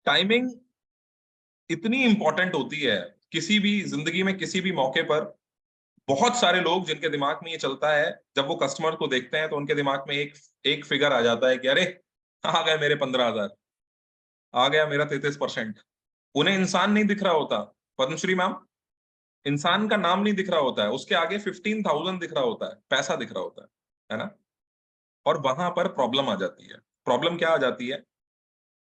Timing इतनी important होती है किसी भी जिंदगी में, किसी भी मौके पर। बहुत सारे लोग जिनके दिमाग में ये चलता है, जब वो कस्टमर को देखते हैं तो उनके दिमाग में एक एक फिगर आ जाता है कि अरे आ गए मेरे 15,000, आ गया मेरा 33%। उन्हें इंसान नहीं दिख रहा होता। पद्मश्री मैम, इंसान का नाम नहीं दिख रहा होता है, उसके आगे 15,000 दिख रहा होता है, पैसा दिख रहा होता है ना। और वहां पर प्रॉब्लम आ जाती है। प्रॉब्लम क्या आ जाती है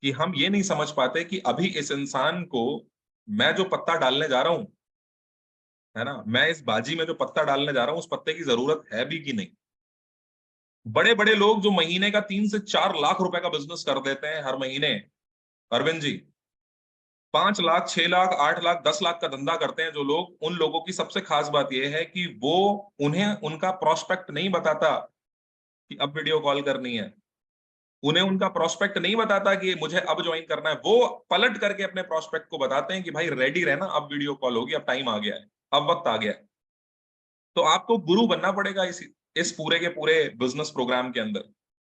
कि हम ये नहीं समझ पाते कि अभी इस इंसान को मैं जो पत्ता डालने जा रहा हूं, है ना, मैं इस बाजी में जो पत्ता डालने जा रहा हूं, उस पत्ते की जरूरत है भी कि नहीं। बड़े बड़े लोग जो महीने का 3 से 4 लाख रुपए का बिजनेस कर देते हैं हर महीने, अरविंद जी, 5 लाख, 6 लाख, 8 लाख, 10 लाख का धंधा करते हैं जो लोग, उन लोगों की सबसे खास बात यह है कि वो, उन्हें उनका प्रोस्पेक्ट नहीं बताता कि अब वीडियो कॉल करनी है। उन्हें उनका प्रोस्पेक्ट नहीं बताता कि मुझे अब ज्वाइन करना है। वो पलट करके अपने प्रोस्पेक्ट को बताते हैं कि भाई रेडी रहना, अब वीडियो कॉल होगी, अब टाइम आ गया है, अब वक्त आ गया है। तो आपको गुरु बनना पड़ेगा इस पूरे के पूरे बिजनेस प्रोग्राम के अंदर।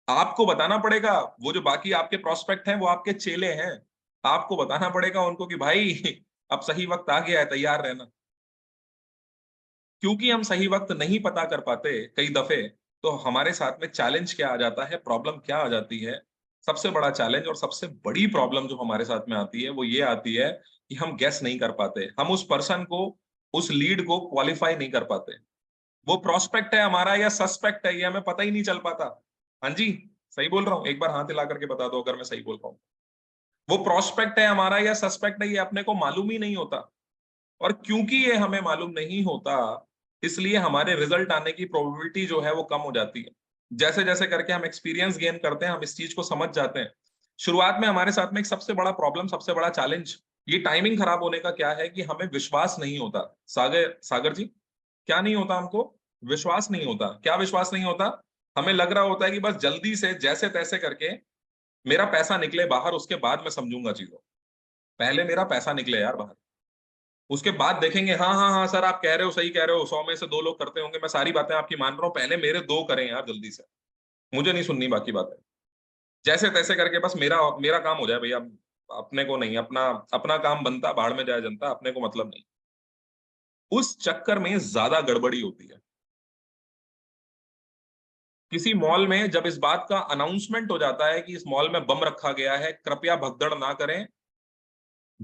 आपको बताना पड़ेगा, वो जो बाकी आपके प्रोस्पेक्ट हैं वो आपके चेले हैं। आपको बताना पड़ेगा उनको कि भाई अब सही वक्त आ गया है, तैयार रहना। क्योंकि हम सही वक्त नहीं पता कर पाते कई दफे, तो हमारे साथ में चैलेंज क्या आ जाता है, प्रॉब्लम क्या आ जाती है। सबसे बड़ा चैलेंज और सबसे बड़ी प्रॉब्लम जो हमारे साथ में आती है वो ये आती है कि हम गेस नहीं कर पाते, हम उस पर्सन को, उस लीड को क्वालिफाई नहीं कर पाते। वो प्रोस्पेक्ट है हमारा या सस्पेक्ट है, ये हमें पता ही नहीं चल पाता। हाँ जी, सही बोल रहा हूँ? एक बार हाथ हिला करके बता दो अगर मैं सही बोल रहा हूँ। वो प्रोस्पेक्ट है हमारा या सस्पेक्ट है, ये अपने को मालूम ही नहीं होता। और क्योंकि ये हमें मालूम नहीं होता, इसलिए हमारे रिजल्ट आने की प्रोबेबिलिटी जो है वो कम हो जाती है। जैसे जैसे करके हम एक्सपीरियंस गेन करते हैं, हम इस चीज को समझ जाते हैं। शुरुआत में हमारे साथ में एक सबसे बड़ा प्रॉब्लम, सबसे बड़ा चैलेंज ये टाइमिंग खराब होने का क्या है कि हमें विश्वास नहीं होता। सागर सागर जी, क्या नहीं होता हमको? विश्वास नहीं होता। क्या विश्वास नहीं होता? हमें लग रहा होता है कि बस जल्दी से जैसे तैसे करके मेरा पैसा निकले बाहर, उसके बाद मैं समझूंगा चीजों। पहले मेरा पैसा निकले यार बाहर, उसके बाद देखेंगे। हाँ हाँ हाँ सर, आप कह रहे हो, सही कह रहे हो, 100 में से 2 लोग करते होंगे, मैं सारी बातें आपकी मान रहा हूँ, पहले मेरे 2 करें यार जल्दी से, मुझे नहीं सुननी बाकी बातें। जैसे तैसे करके बस मेरा मेरा काम हो जाए भैया। अपने को नहीं, अपना अपना काम बनता, भाड़ में जाए जनता, अपने को मतलब नहीं। उस चक्कर में ज्यादा गड़बड़ी होती है। किसी मॉल में जब इस बात का अनाउंसमेंट हो जाता है कि इस मॉल में बम रखा गया है, कृपया भगदड़ ना करें।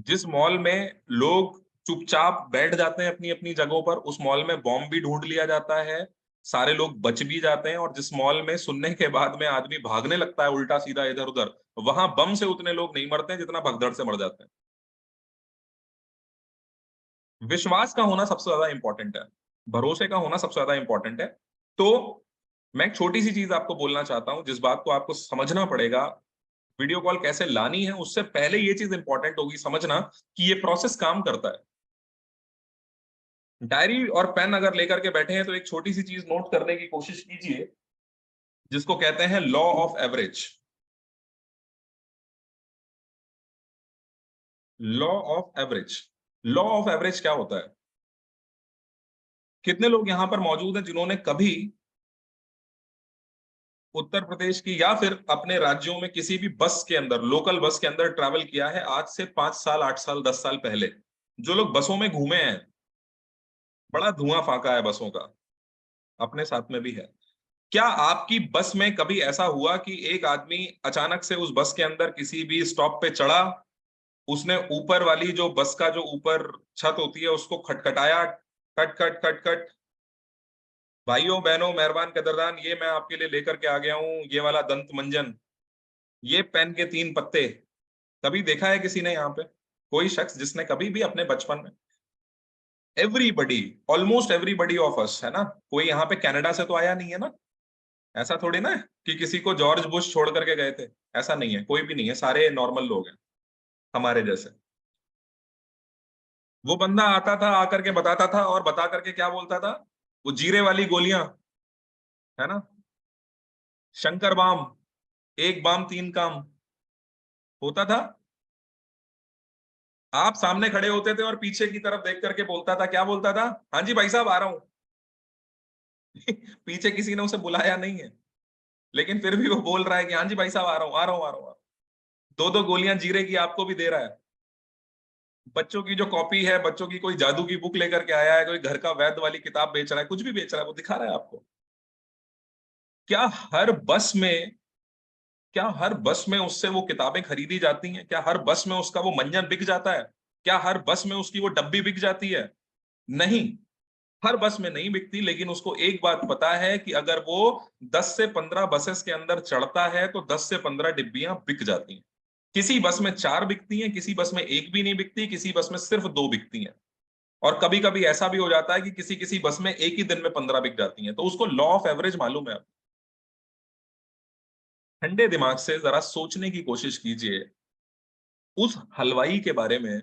जिस मॉल में लोग चुपचाप बैठ जाते हैं अपनी अपनी जगहों पर, उस मॉल में बॉम्ब भी ढूंढ लिया जाता है, सारे लोग बच भी जाते हैं। और जिस मॉल में सुनने के बाद में आदमी भागने लगता है उल्टा सीधा इधर उधर, वहां बम से उतने लोग नहीं मरते हैं जितना भगदड़ से मर जाते हैं। विश्वास का होना सबसे ज्यादा इंपॉर्टेंट है, भरोसे का होना सबसे ज्यादा इंपॉर्टेंट है। तो मैं एक छोटी सी चीज आपको बोलना चाहता हूं, जिस बात को आपको समझना पड़ेगा। वीडियो कॉल कैसे लानी है उससे पहले ये चीज इंपॉर्टेंट होगी समझना कि ये प्रोसेस काम करता है। डायरी और पेन अगर लेकर के बैठे हैं तो एक छोटी सी चीज नोट करने की कोशिश कीजिए, जिसको कहते हैं law of average. Law of average, law of average क्या होता है? कितने लोग यहां पर मौजूद हैं जिन्होंने कभी उत्तर प्रदेश की या फिर अपने राज्यों में किसी भी बस के अंदर, लोकल बस के अंदर ट्रैवल किया है आज से 5 साल, 8 साल, 10 साल पहले? जो लोग बसों में घूमे हैं, बड़ा धुआं फाका है बसों का, अपने साथ में भी है। क्या आपकी बस में कभी ऐसा हुआ कि एक आदमी अचानक से उस बस के अंदर किसी भी स्टॉप पे चढ़ा, उसने ऊपर वाली जो बस का जो ऊपर छत होती है उसको खटखटाया, खट खट खट खट, भाइयों बहनों मेहरबान कदरदान, ये मैं आपके लिए लेकर के आ गया हूं, ये वाला दंत मंजन, ये पेन के 3 पत्ते? कभी देखा है किसी ने यहाँ पे कोई शख्स जिसने कभी भी अपने बचपन में? Everybody, almost everybody of us, है ना, कोई यहाँ पे कनाडा से तो आया नहीं है ना। ऐसा थोड़ी ना है कि किसी को जॉर्ज बुश छोड़ करके गए थे। ऐसा नहीं है, कोई भी नहीं है, सारे नॉर्मल लोग हैं हमारे जैसे। वो बंदा आता था, आकर के बताता था, और बता करके क्या बोलता था? वो जीरे वाली गोलियां, है ना, शंकर बाम, एक बाम 3 काम होता था। आप सामने खड़े होते थे और पीछे की तरफ देख करके बोलता था, क्या बोलता था? हाँ जी भाई साहब आ रहा हूं। पीछे किसी ने उसे बुलाया नहीं है, लेकिन फिर भी वो बोल रहा है कि हाँ जी भाई साहब आ रहा हूँ, आ रहा हूँ, आ रहा हूँ, आ रहा हूँ। दो दो गोलियां जीरे की आपको भी दे रहा है। बच्चों की जो कॉपी है, बच्चों की कोई जादू की बुक लेकर के आया है, कोई घर का वैद्य वाली किताब बेच रहा है, कुछ भी बेच रहा है, वो दिखा रहा है आपको। क्या हर बस में क्या हर बस में उससे वो किताबें खरीदी जाती हैं? क्या हर बस में उसका वो मंजन बिक जाता है? क्या हर बस में उसकी वो डब्बी बिक जाती है? नहीं, हर बस में नहीं बिकती। लेकिन उसको एक बात पता है कि अगर वो 10 से 15 बसेस के अंदर चढ़ता है तो 10 से 15 डिब्बियां बिक जाती हैं। किसी बस में 4 बिकती हैं, किसी बस में एक भी नहीं बिकती, किसी बस में सिर्फ 2 बिकती हैं। और कभी कभी ऐसा भी हो जाता है कि किसी किसी बस में एक ही दिन में 15 बिक जाती हैं। तो उसको लॉ ऑफ एवरेज मालूम है। ठंडे दिमाग से जरा सोचने की कोशिश कीजिए। उस हलवाई के बारे में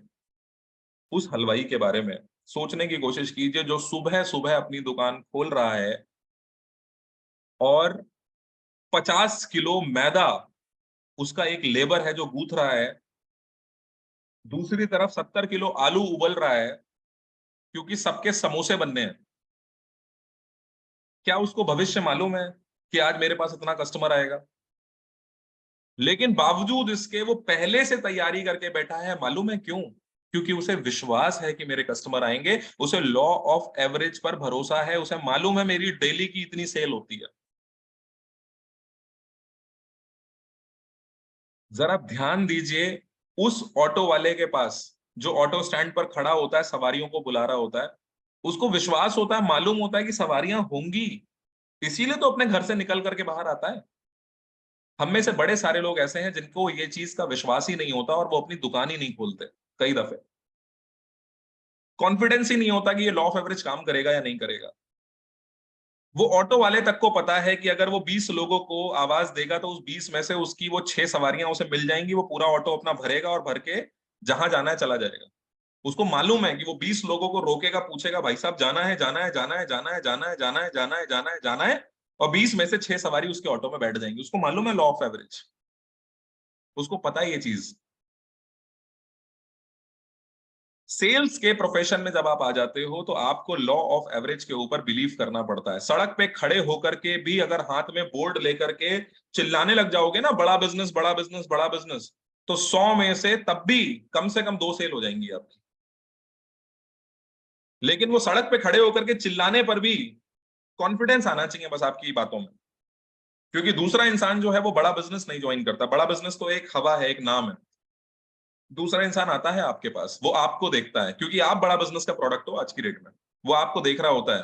उस हलवाई के बारे में सोचने की कोशिश कीजिए, जो सुबह सुबह अपनी दुकान खोल रहा है और 50 किलो मैदा उसका एक लेबर है जो गूंथ रहा है, दूसरी तरफ 70 किलो आलू उबल रहा है, क्योंकि सबके समोसे बनने हैं। क्या उसको भविष्य मालूम है कि आज मेरे पास इतना कस्टमर आएगा? लेकिन बावजूद इसके वो पहले से तैयारी करके बैठा है। मालूम है क्यों? क्योंकि उसे विश्वास है कि मेरे कस्टमर आएंगे। उसे लॉ ऑफ एवरेज पर भरोसा है। उसे मालूम है मेरी डेली की इतनी सेल होती है। जरा ध्यान दीजिए, उस ऑटो वाले के पास, जो ऑटो स्टैंड पर खड़ा होता है, सवारियों को बुला रहा होता है, उसको विश्वास होता है, मालूम होता है कि सवारियां होंगी, इसीलिए तो अपने घर से निकल करके बाहर आता है। हम में से बड़े सारे लोग ऐसे हैं जिनको ये चीज का विश्वास ही नहीं होता और वो अपनी दुकान ही नहीं खोलते। कई दफे कॉन्फिडेंस ही नहीं होता कि ये लॉ ऑफ एवरेज काम करेगा या नहीं करेगा। वो ऑटो वाले तक को पता है कि अगर वो 20 लोगों को आवाज देगा तो उस 20 में से उसकी वो 6 सवारियां उसे मिल जाएंगी, वो पूरा ऑटो अपना भरेगा और भर के जहां जाना है चला जाएगा। उसको मालूम है कि वो 20 लोगों को रोकेगा, पूछेगा भाई साहब जाना है, जाना है, जाना है, जाना है, जाना है, जाना है, जाना है, जाना है, जाना है, और 20 में से 6 सवारी उसके ऑटो में बैठ जाएंगी। उसको मालूम है लॉ ऑफ एवरेज। उसको पता है ये चीज। सेल्स के प्रोफेशन में जब आप आ जाते हो तो आपको लॉ ऑफ एवरेज के ऊपर बिलीव करना पड़ता है। सड़क पे खड़े होकर के भी अगर हाथ में बोर्ड लेकर के चिल्लाने लग जाओगे ना, बड़ा बिजनेस, बड़ा बिजनेस, बड़ा बिजनेस, तो 100 में से तब भी कम से कम 2 सेल हो जाएंगी आपकी। लेकिन वो सड़क पे खड़े होकर के चिल्लाने पर भी कॉन्फिडेंस आना चाहिए बस आपकी बातों में। क्योंकि दूसरा इंसान जो है वो बड़ा बिजनेस नहीं ज्वाइन करता। बड़ा बिजनेस तो एक हवा है, एक नाम है। दूसरा इंसान आता है आपके पास, वो आपको देखता है, क्योंकि आप बड़ा बिजनेस का प्रोडक्ट हो आज की डेट में। वो आपको देख रहा होता है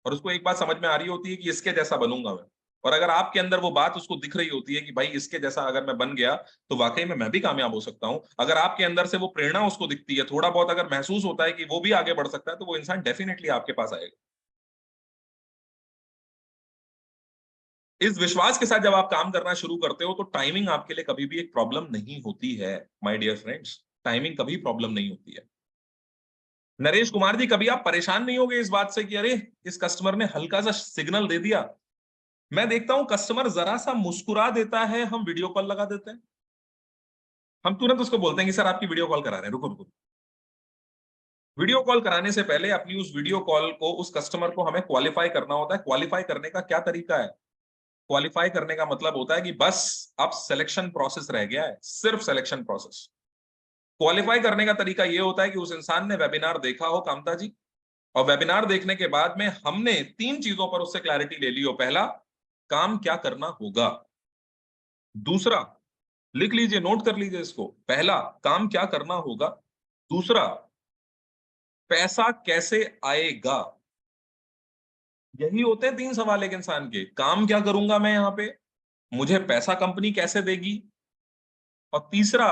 और उसको एक बात समझ में आ रही होती है कि इसके जैसा बनूंगा मैं। और अगर आपके अंदर वो बात उसको दिख रही होती है कि भाई इसके जैसा अगर मैं बन गया तो वाकई में मैं भी कामयाब हो सकता हूं, अगर आपके अंदर से वो प्रेरणा उसको दिखती है, थोड़ा बहुत अगर महसूस होता है कि वो भी आगे बढ़ सकता है, तो वो इंसान डेफिनेटली आपके पास आएगा। इस विश्वास के साथ जब आप काम करना शुरू करते हो तो टाइमिंग आपके लिए कभी भी एक प्रॉब्लम नहीं होती है। माय डियर फ्रेंड्स, टाइमिंग कभी प्रॉब्लम नहीं होती है। नरेश कुमार जी, कभी आप परेशान नहीं होगे इस बात से कि अरे इस कस्टमर ने हल्का सा सिग्नल दे दिया? मैं देखता हूं कस्टमर जरा सा मुस्कुरा देता है, हम वीडियो कॉल लगा देते हैं। हम तुरंत उसको बोलते हैं कि सर आपकी वीडियो कॉल करा रहे हैं, रुको रुको। वीडियो कॉल कराने से पहले अपनी उस वीडियो कॉल को, उस कस्टमर को हमें क्वालिफाई करना होता है। क्वालिफाई करने का क्या तरीका है? क्वालिफाई करने का मतलब होता है कि बस अब सिलेक्शन प्रोसेस रह गया है, सिर्फ सिलेक्शन प्रोसेस। क्वालिफाई करने का तरीका यह होता है कि उस इंसान ने वेबिनार देखा हो, कामता जी, और वेबिनार देखने के बाद में हमने 3 चीजों पर उससे क्लैरिटी ले ली हो। पहला, काम क्या करना होगा। दूसरा, लिख लीजिए, नोट कर लीजिए इसको। पहला, काम क्या करना होगा। दूसरा, पैसा कैसे आएगा। यही होते हैं 3 सवाल एक इंसान के। काम क्या करूंगा मैं यहां पे, मुझे पैसा कंपनी कैसे देगी, और तीसरा,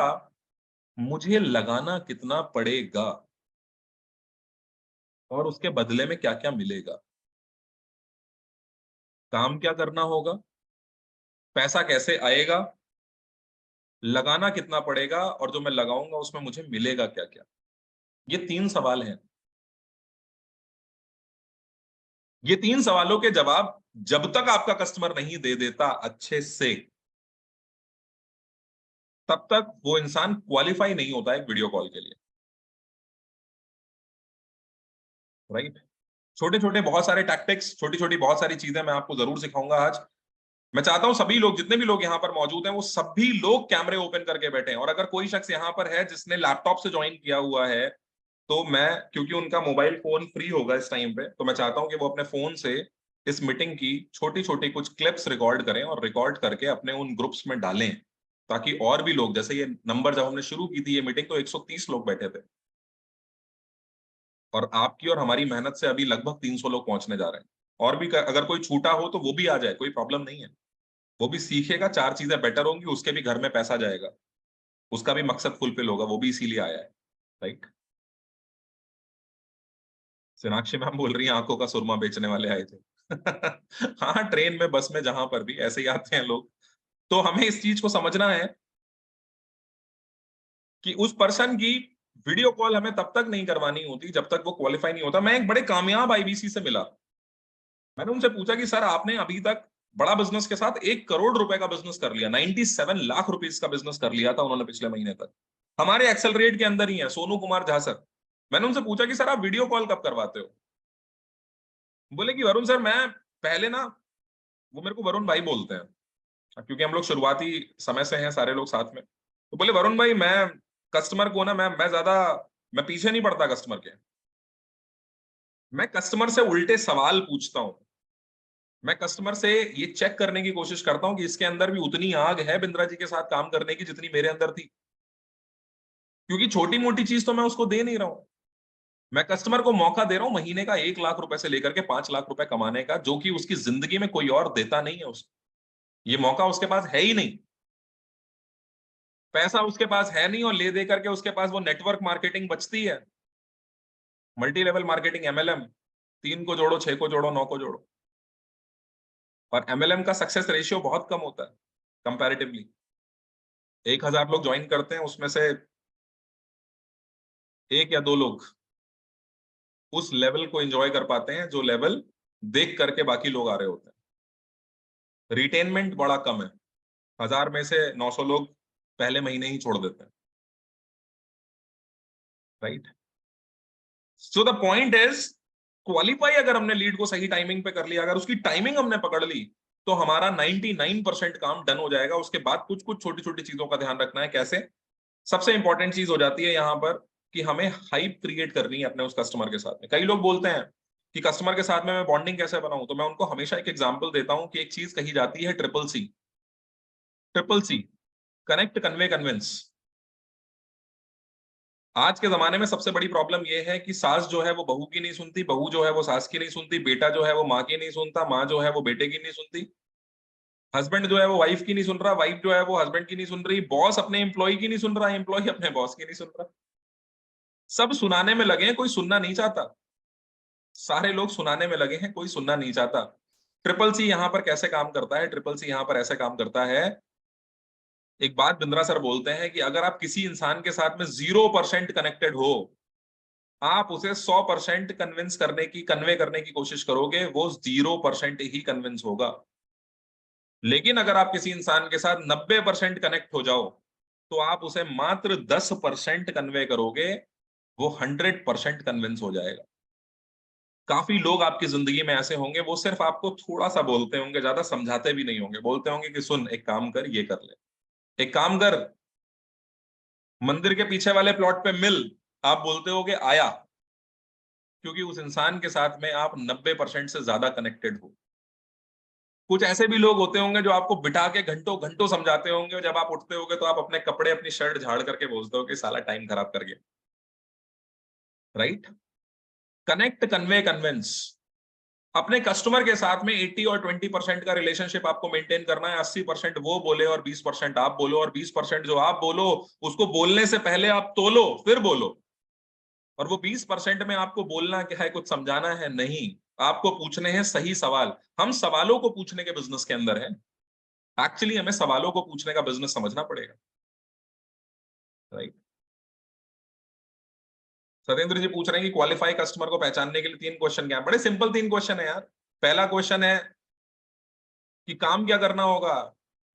मुझे लगाना कितना पड़ेगा और उसके बदले में क्या क्या मिलेगा। काम क्या करना होगा, पैसा कैसे आएगा, लगाना कितना पड़ेगा, और जो मैं लगाऊंगा उसमें मुझे मिलेगा क्या क्या। ये 3 सवाल हैं। ये 3 सवालों के जवाब जब तक आपका कस्टमर नहीं दे देता अच्छे से, तब तक वो इंसान क्वालिफाई नहीं होता है वीडियो कॉल के लिए। राइट? छोटे छोटे बहुत सारे टैक्टिक्स, छोटी छोटी बहुत सारी चीजें मैं आपको जरूर सिखाऊंगा आज। मैं चाहता हूं सभी लोग, जितने भी लोग यहाँ पर मौजूद हैं, वो सभी लोग कैमरे ओपन करके बैठे हैं। और अगर कोई शख्स यहाँ पर है जिसने लैपटॉप से ज्वाइन किया हुआ है, तो मैं, क्योंकि उनका मोबाइल फोन फ्री होगा इस टाइम पे, तो मैं चाहता हूं कि वो अपने फोन से इस मीटिंग की छोटी छोटी कुछ क्लिप्स रिकॉर्ड करें और रिकॉर्ड करके अपने उन ग्रुप्स में डालें, ताकि और भी लोग, जैसे ये नंबर जब हमने शुरू की थी ये मीटिंग, तो 130 लोग बैठे थे, और आपकी और हमारी मेहनत से अभी लगभग 300 लोग पहुंचने जा रहे हैं। और भी अगर कोई छूटा हो तो वो भी आ जाए, कोई प्रॉब्लम नहीं है। वो भी सीखेगा, 4 चीजें बेटर होंगी, उसके भी घर में पैसा जाएगा, उसका भी मकसद फुलफिल होगा, वो भी इसीलिए आया है। राइट। सोनाक्षी मैम बोल रही हैं आंखों का सुरमा बेचने वाले आए थे। हाँ, ट्रेन में, बस में, जहां पर भी ऐसे ही आते हैं लोग। तो हमें इस चीज को समझना है कि उस पर्सन की वीडियो कॉल हमें तब तक नहीं करवानी होती जब तक वो क्वालिफाई नहीं होता। मैं एक बड़े कामयाब आईबीसी से मिला, मैंने उनसे पूछा कि सर आपने अभी तक बड़ा बिजनेस के साथ 1 करोड़ रुपए का बिजनेस कर लिया, 97 लाख रुपीज का बिजनेस कर लिया था उन्होंने पिछले महीने तक, हमारे एक्सेल रेट के अंदर ही है, सोनू कुमार झा सर। मैंने उनसे पूछा कि सर आप वीडियो कॉल कब करवाते हो? बोले कि वरुण सर, मैं पहले ना, वो मेरे को वरुण भाई बोलते हैं क्योंकि हम लोग शुरुआती समय से हैं सारे लोग साथ में, तो बोले वरुण भाई, मैं कस्टमर को ना, मैं ज्यादा, मैं पीछे नहीं पड़ता कस्टमर के, मैं कस्टमर से उल्टे सवाल पूछता हूं। मैं कस्टमर से ये चेक करने की कोशिश करता हूं कि इसके अंदर भी उतनी आग है बिंद्रा जी के साथ काम करने की जितनी मेरे अंदर थी, क्योंकि छोटी मोटी चीज तो मैं उसको दे नहीं रहा हूं। मैं कस्टमर को मौका दे रहा हूं महीने का 1 लाख रुपए से लेकर के 5 लाख रुपए कमाने का, जो कि उसकी जिंदगी में कोई और देता नहीं है उसको। ये मौका उसके पास है ही नहीं, पैसा उसके पास है नहीं, और ले दे करके उसके पास वो नेटवर्क मार्केटिंग बचती है, मल्टी लेवल मार्केटिंग, एमएलएम। 3 को जोड़ो, 6 को जोड़ो, 9 को जोड़ो। और एमएलएम का सक्सेस रेशियो बहुत कम होता है कंपैरेटिवली। 1,000 लोग ज्वाइन करते हैं, उसमें से 1 या 2 लोग उस लेवल को एंजॉय कर पाते हैं जो लेवल देख करके बाकी लोग आ रहे होते हैं। रिटेनमेंट बड़ा कम है, 1,000 में से 900 लोग पहले महीने ही छोड़ देते हैं। Right. So the point is, qualify अगर हमने लीड को सही टाइमिंग पे कर लिया, अगर उसकी टाइमिंग हमने पकड़ ली, तो हमारा 99% काम डन हो जाएगा। उसके बाद कुछ कुछ छोटी छोटी चीजों का ध्यान रखना है। कैसे? सबसे इंपॉर्टेंट चीज हो जाती है यहां पर कि हमें हाइप क्रिएट करनी है अपने उस कस्टमर के साथ में। कई लोग बोलते हैं कि कस्टमर के साथ में मैं बॉन्डिंग कैसे बनाऊं, तो मैं उनको हमेशा एक एग्जांपल देता हूं कि एक चीज कही जाती है, triple C. Triple C, connect, convey, convince. आज के जमाने में सबसे बड़ी प्रॉब्लम यह है कि सास जो है वो बहू की नहीं सुनती, बहू जो है वो सास की नहीं सुनती, बेटा जो है वो माँ की नहीं सुनता, माँ जो है वो बेटे की नहीं सुनती, हस्बैंड जो है वो वाइफ की नहीं सुन रहा, वाइफ जो है वो हस्बैंड की नहीं सुन रही, बॉस अपने एम्प्लॉय की नहीं सुन रहा, एम्प्लॉय अपने बॉस की नहीं सुन रहा। सब सुनाने में लगे हैं, कोई सुनना नहीं चाहता। सारे लोग सुनाने में लगे हैं, कोई सुनना नहीं चाहता। ट्रिपल सी यहां पर कैसे काम करता है? ट्रिपल सी यहां पर ऐसे काम करता है। एक बात बिंद्रा सर बोलते हैं कि अगर आप किसी इंसान के साथ में 0% कनेक्टेड हो, आप उसे 100% कन्विंस करने की, कन्वे करने की कोशिश करोगे, वो 0% ही कन्विंस होगा। लेकिन अगर आप किसी इंसान के साथ 90% कनेक्ट हो जाओ, तो आप उसे मात्र 10% कन्वे करोगे, वो 100% कन्विंस हो जाएगा। काफी लोग आपकी जिंदगी में ऐसे होंगे, वो सिर्फ आपको थोड़ा सा बोलते होंगे, ज्यादा समझाते भी नहीं होंगे। बोलते होंगे कि सुन, एक काम कर, ये कर ले, एक काम कर, मंदिर के पीछे वाले प्लॉट पे मिल। आप बोलते होगे आया, क्योंकि उस इंसान के साथ में आप 90% से ज्यादा कनेक्टेड हो। कुछ ऐसे भी लोग होते होंगे जो आपको बिठा के घंटों घंटों समझाते होंगे, जब आप उठते होगे तो आप अपने कपड़े, अपनी शर्ट झाड़ करके बोलते हो कि साला टाइम खराब कर गया। राइट। Connect, convey, convince. अपने कस्टमर के साथ में 80 और 20% का रिलेशनशिप आपको मेंटेन करना है। 80% वो बोले और 20% आप बोलो, और 20% जो आप बोलो उसको बोलने से पहले आप तोलो, फिर बोलो। और वो 20% में आपको बोलना क्या है, कुछ समझाना है नहीं, आपको पूछने हैं सही सवाल। हम सवालों को पूछने के बिजनेस के अंदर है। एक्चुअली हमें सवालों को पूछने का बिजनेस समझना पड़ेगा। राइट। सत्येंद्र जी पूछ रहे हैं कि क्वालिफाई कस्टमर को पहचानने के लिए 3 क्वेश्चन क्या है? बड़े सिंपल 3 क्वेश्चन है यार। पहला क्वेश्चन है कि काम क्या करना होगा।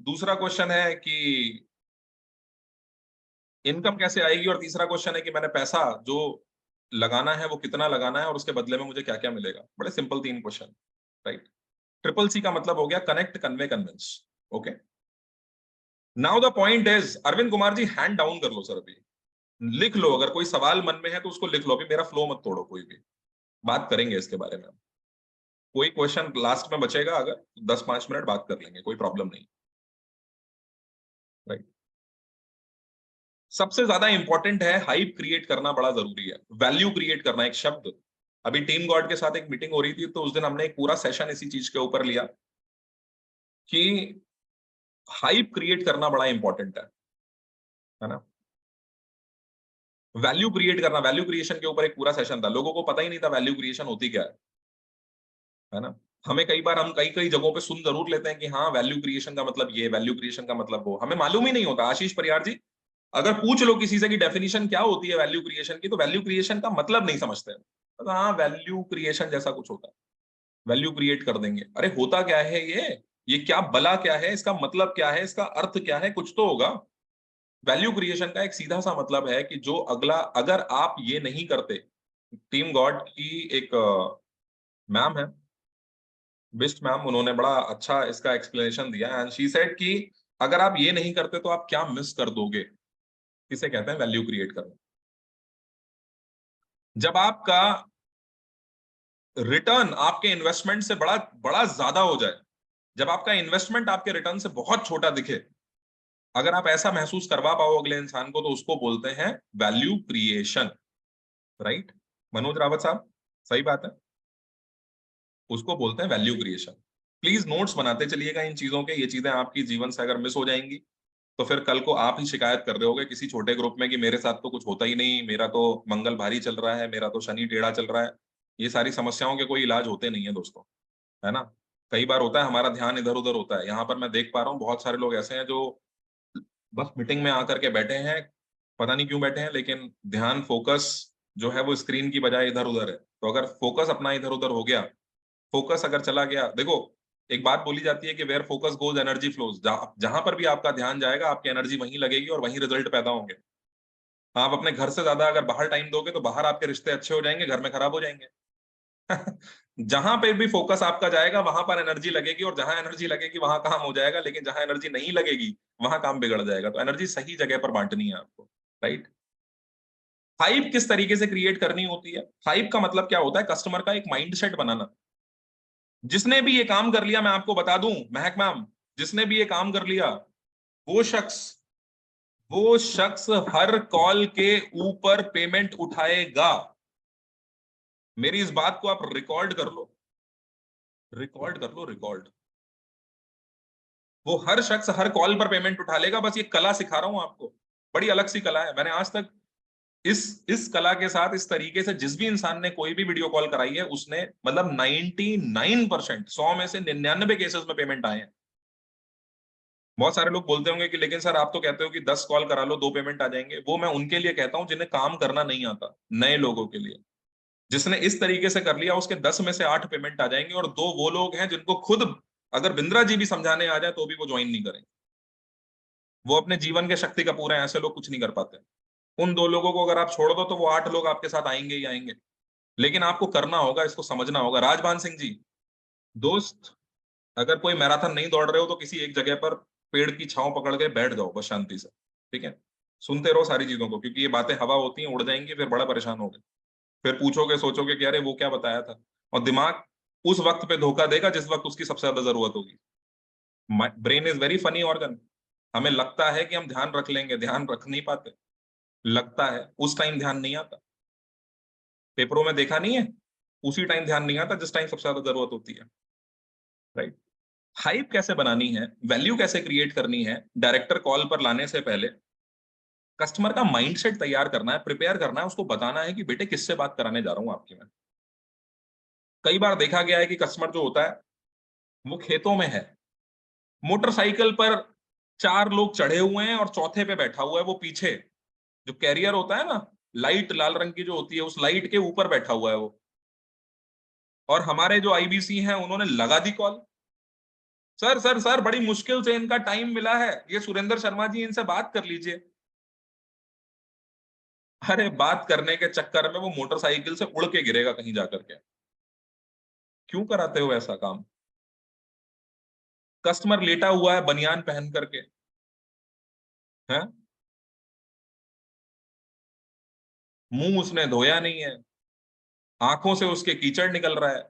दूसरा क्वेश्चन है कि इनकम कैसे आएगी, और तीसरा क्वेश्चन है कि मैंने पैसा जो लगाना है वो कितना लगाना है, और उसके बदले में मुझे क्या क्या मिलेगा। बड़े simple 3 question. Right. Triple C का मतलब हो गया connect, convey, convince. Okay, now the point is, Arvind Kumar ji hand down कर लो सर, अभी लिख लो, अगर कोई सवाल मन में है तो उसको लिख लो, अभी मेरा फ्लो मत तोड़ो, कोई भी बात करेंगे इसके बारे में। कोई क्वेश्चन लास्ट में बचेगा अगर, 10-5 मिनट बात कर लेंगे, कोई प्रॉब्लम नहीं। राइट, सबसे ज्यादा इंपॉर्टेंट है हाइप क्रिएट करना, बड़ा जरूरी है, वैल्यू क्रिएट करना। एक शब्द, अभी टीम गॉड के साथ एक मीटिंग हो रही थी, तो उस दिन हमने एक पूरा सेशन इसी चीज के ऊपर लिया कि हाइप क्रिएट करना बड़ा इंपॉर्टेंट है ना, वैल्यू क्रिएट करना। वैल्यू क्रिएशन के ऊपर एक पूरा सेशन था, लोगों को पता ही नहीं था वैल्यू क्रिएशन होती क्या है ना। हमें कई बार, हम कई कई जगहों पे सुन जरूर लेते हैं कि हाँ वैल्यू क्रिएशन का मतलब ये, वैल्यू क्रिएशन का मतलब वो, हमें मालूम ही नहीं होता। आशीष परियार जी, अगर पूछ लो किसी से कि डेफिनेशन क्या होती है वैल्यू क्रिएशन की, तो वैल्यू क्रिएशन का मतलब नहीं समझते हैं। तो हाँ, वैल्यू क्रिएशन जैसा कुछ होता है, वैल्यू क्रिएट कर देंगे। अरे होता क्या है ये क्या बला क्या है, इसका मतलब क्या है, इसका अर्थ क्या है, कुछ तो होगा। वैल्यू क्रिएशन का एक सीधा सा मतलब है कि जो अगला, अगर आप ये नहीं करते, टीम गॉड की एक मैम है, बिस्ट मैम, उन्होंने बड़ा अच्छा इसका एक्सप्लेनेशन दिया, एंड शी सेड कि अगर आप ये नहीं करते तो आप क्या मिस कर दोगे। किसे कहते हैं वैल्यू क्रिएट करना। जब आपका रिटर्न आपके इन्वेस्टमेंट से बड़ा बड़ा ज्यादा हो जाए, जब आपका इन्वेस्टमेंट आपके रिटर्न से बहुत छोटा दिखे, अगर आप ऐसा महसूस करवा पाओ अगले इंसान को, तो उसको बोलते हैं value creation. Right, Manoj Rawat साहब, सही बात है, उसको बोलते हैं वैल्यू क्रिएशन। प्लीज नोट्स बनाते चलिएगा इन चीजों के, ये चीजें आपकी जीवन से अगर मिस हो जाएंगी तो फिर कल को आप ही शिकायत कर रहे होगे किसी छोटे ग्रुप में कि मेरे साथ तो कुछ होता ही नहीं, मेरा तो मंगल भारी चल रहा है, मेरा तो शनि टेढ़ा चल रहा है। ये सारी समस्याओं के कोई इलाज होते नहीं है दोस्तों, है ना। कई बार होता है हमारा ध्यान इधर उधर होता है। यहाँ पर मैं देख पा रहा हूँ बहुत सारे लोग ऐसे हैं जो बस मीटिंग में आकर के बैठे हैं, पता नहीं क्यों बैठे हैं, लेकिन ध्यान, फोकस जो है वो स्क्रीन की बजाय इधर उधर है। तो अगर फोकस अपना इधर उधर हो गया, फोकस अगर चला गया, देखो एक बात बोली जाती है कि where focus goes energy flows, जहां पर भी आपका ध्यान जाएगा आपकी एनर्जी वहीं लगेगी और वहीं रिजल्ट पैदा होंगे। आप अपने घर से ज्यादा अगर बाहर टाइम दोगे तो बाहर आपके रिश्ते अच्छे हो जाएंगे, घर में खराब हो जाएंगे। जहां पे भी फोकस आपका जाएगा वहां पर एनर्जी लगेगी, और जहां एनर्जी लगेगी वहां काम हो जाएगा, लेकिन जहां एनर्जी नहीं लगेगी वहां काम बिगड़ जाएगा। तो एनर्जी सही जगह पर बांटनी है आपको। राइट, हाइप किस तरीके से क्रिएट करनी होती है? हाइप का मतलब क्या होता है? कस्टमर का एक माइंडसेट बनाना। जिसने भी ये काम कर लिया, मैं आपको बता दूं महक मैम, जिसने भी ये काम कर लिया, वो शख्स वो शख्स हर कॉल के ऊपर पेमेंट उठाएगा। मेरी इस बात को आप रिकॉर्ड कर लो, रिकॉर्ड कर लो, रिकॉर्ड। वो हर शख्स हर कॉल पर पेमेंट उठा लेगा। बस ये कला सिखा रहा हूं आपको, बड़ी अलग सी कला है। मैंने आज तक इस कला के साथ, इस तरीके से जिस भी इंसान ने कोई भी वीडियो कॉल कराई है, उसने मतलब 99%, 100 में से 99 केसेस में पेमेंट आए हैं। बहुत सारे लोग बोलते होंगे कि लेकिन सर आप तो कहते हो कि 10 कॉल करा लो 2 पेमेंट आ जाएंगे। वो मैं उनके लिए कहता हूं जिन्हें काम करना नहीं आता, नए लोगों के लिए। जिसने इस तरीके से कर लिया उसके 10 में से 8 पेमेंट आ जाएंगे, और 2 वो लोग हैं जिनको खुद अगर बिंद्रा जी भी समझाने आ जाए तो भी वो ज्वाइन नहीं करेंगे। वो अपने जीवन के शक्ति कपूर हैं, ऐसे लोग कुछ नहीं कर पाते। उन 2 लोगों को अगर आप छोड़ दो तो वो 8 लोग आपके साथ आएंगे ही आएंगे। लेकिन आपको करना होगा, इसको समझना होगा। राजभान सिंह जी, दोस्त, अगर कोई मैराथन नहीं दौड़ रहे हो तो किसी एक जगह पर पेड़ की छांव पकड़ के बैठ जाओ बस शांति से। ठीक है, सुनते रहो सारी चीजों को, क्योंकि ये बातें हवा होती हैं, उड़ जाएंगी, फिर बड़ा परेशान होगे। फिर पूछोगे, सोचोगे कि अरे वो क्या बताया था। और दिमाग उस वक्त पे धोखा देगा जिस वक्त उसकी सबसे ज्यादा जरूरत होगी। Brain is very funny organ. हमें लगता है कि हम ध्यान रख लेंगे, ध्यान रख नहीं पाते। लगता है उस टाइम ध्यान नहीं आता। पेपरों में देखा नहीं है, उसी टाइम ध्यान नहीं आता जिस टाइम सबसे ज्यादा जरूरत होती है। राइट, हाइप कैसे बनानी है, वैल्यू कैसे क्रिएट करनी है? डायरेक्टर कॉल पर लाने से पहले कस्टमर का माइंडसेट तैयार करना है, प्रिपेयर करना है, उसको बताना है कि बेटे किससे बात कराने जा रहा हूं आपकी मैं। कई बार देखा गया है कि कस्टमर जो होता है वो खेतों में है, मोटरसाइकिल पर 4 लोग चढ़े हुए हैं और चौथे पे बैठा हुआ है वो पीछे। जो कैरियर होता है ना, लाइट लाल रंग की जो होती है, उस लाइट के ऊपर बैठा हुआ है वो। और हमारे जो आईबीसी हैं उन्होंने लगा दी कॉल। सर सर सर, बड़ी मुश्किल से इनका टाइम मिला है, ये सुरेंद्र शर्मा जी, इनसे बात कर लीजिए। अरे बात करने के चक्कर में वो मोटरसाइकिल से उड़ के गिरेगा कहीं जाकर के। क्यों कराते हो ऐसा काम? कस्टमर लेटा हुआ है बनियान पहन करके, है, मुंह उसने धोया नहीं है, आंखों से उसके कीचड़ निकल रहा है,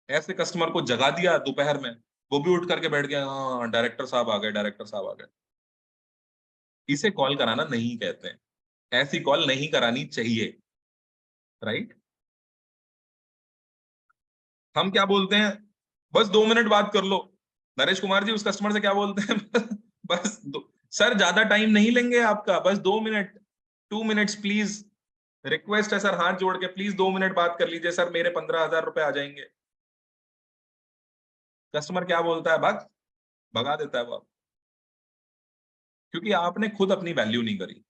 ऐसे कस्टमर को जगा दिया दोपहर में, वो भी उठ करके बैठ गया, हाँ डायरेक्टर साहब आ गए, डायरेक्टर साहब आ गए। इसे कॉल कराना नहीं कहते हैं, ऐसी कॉल नहीं करानी चाहिए, राइट। हम क्या बोलते हैं, बस 2 मिनट बात कर लो। नरेश कुमार जी उस कस्टमर से क्या बोलते हैं, बस सर ज्यादा टाइम नहीं लेंगे आपका, बस 2 मिनट, 2 मिनट्स प्लीज, रिक्वेस्ट है सर, हाथ जोड़ के प्लीज 2 मिनट बात कर लीजिए सर, मेरे 15,000 रुपए आ जाएंगे। कस्टमर क्या बोलता है, भाग, भगा देता है वो, क्योंकि आपने खुद अपनी वैल्यू नहीं करी।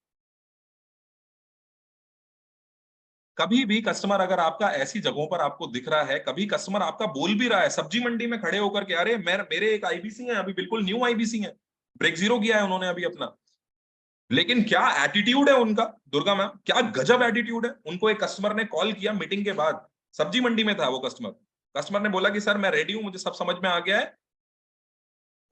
कभी भी कस्टमर अगर आपका ऐसी जगहों पर आपको दिख रहा है, कभी कस्टमर आपका बोल भी रहा है सब्जी मंडी में खड़े होकर के, अरे मेरे एक आईबीसी है, अभी बिल्कुल न्यू आईबीसी है, ब्रेक जीरो किया है उन्होंने अभी अपना, लेकिन क्या एटीट्यूड है उनका, दुर्गा मैम क्या गजब एटीट्यूड है। उनको एक कस्टमर ने कॉल किया मीटिंग के बाद, सब्जी मंडी में था वो कस्टमर, कस्टमर ने बोला कि सर मैं रेडी हूं, मुझे सब समझ में आ गया है,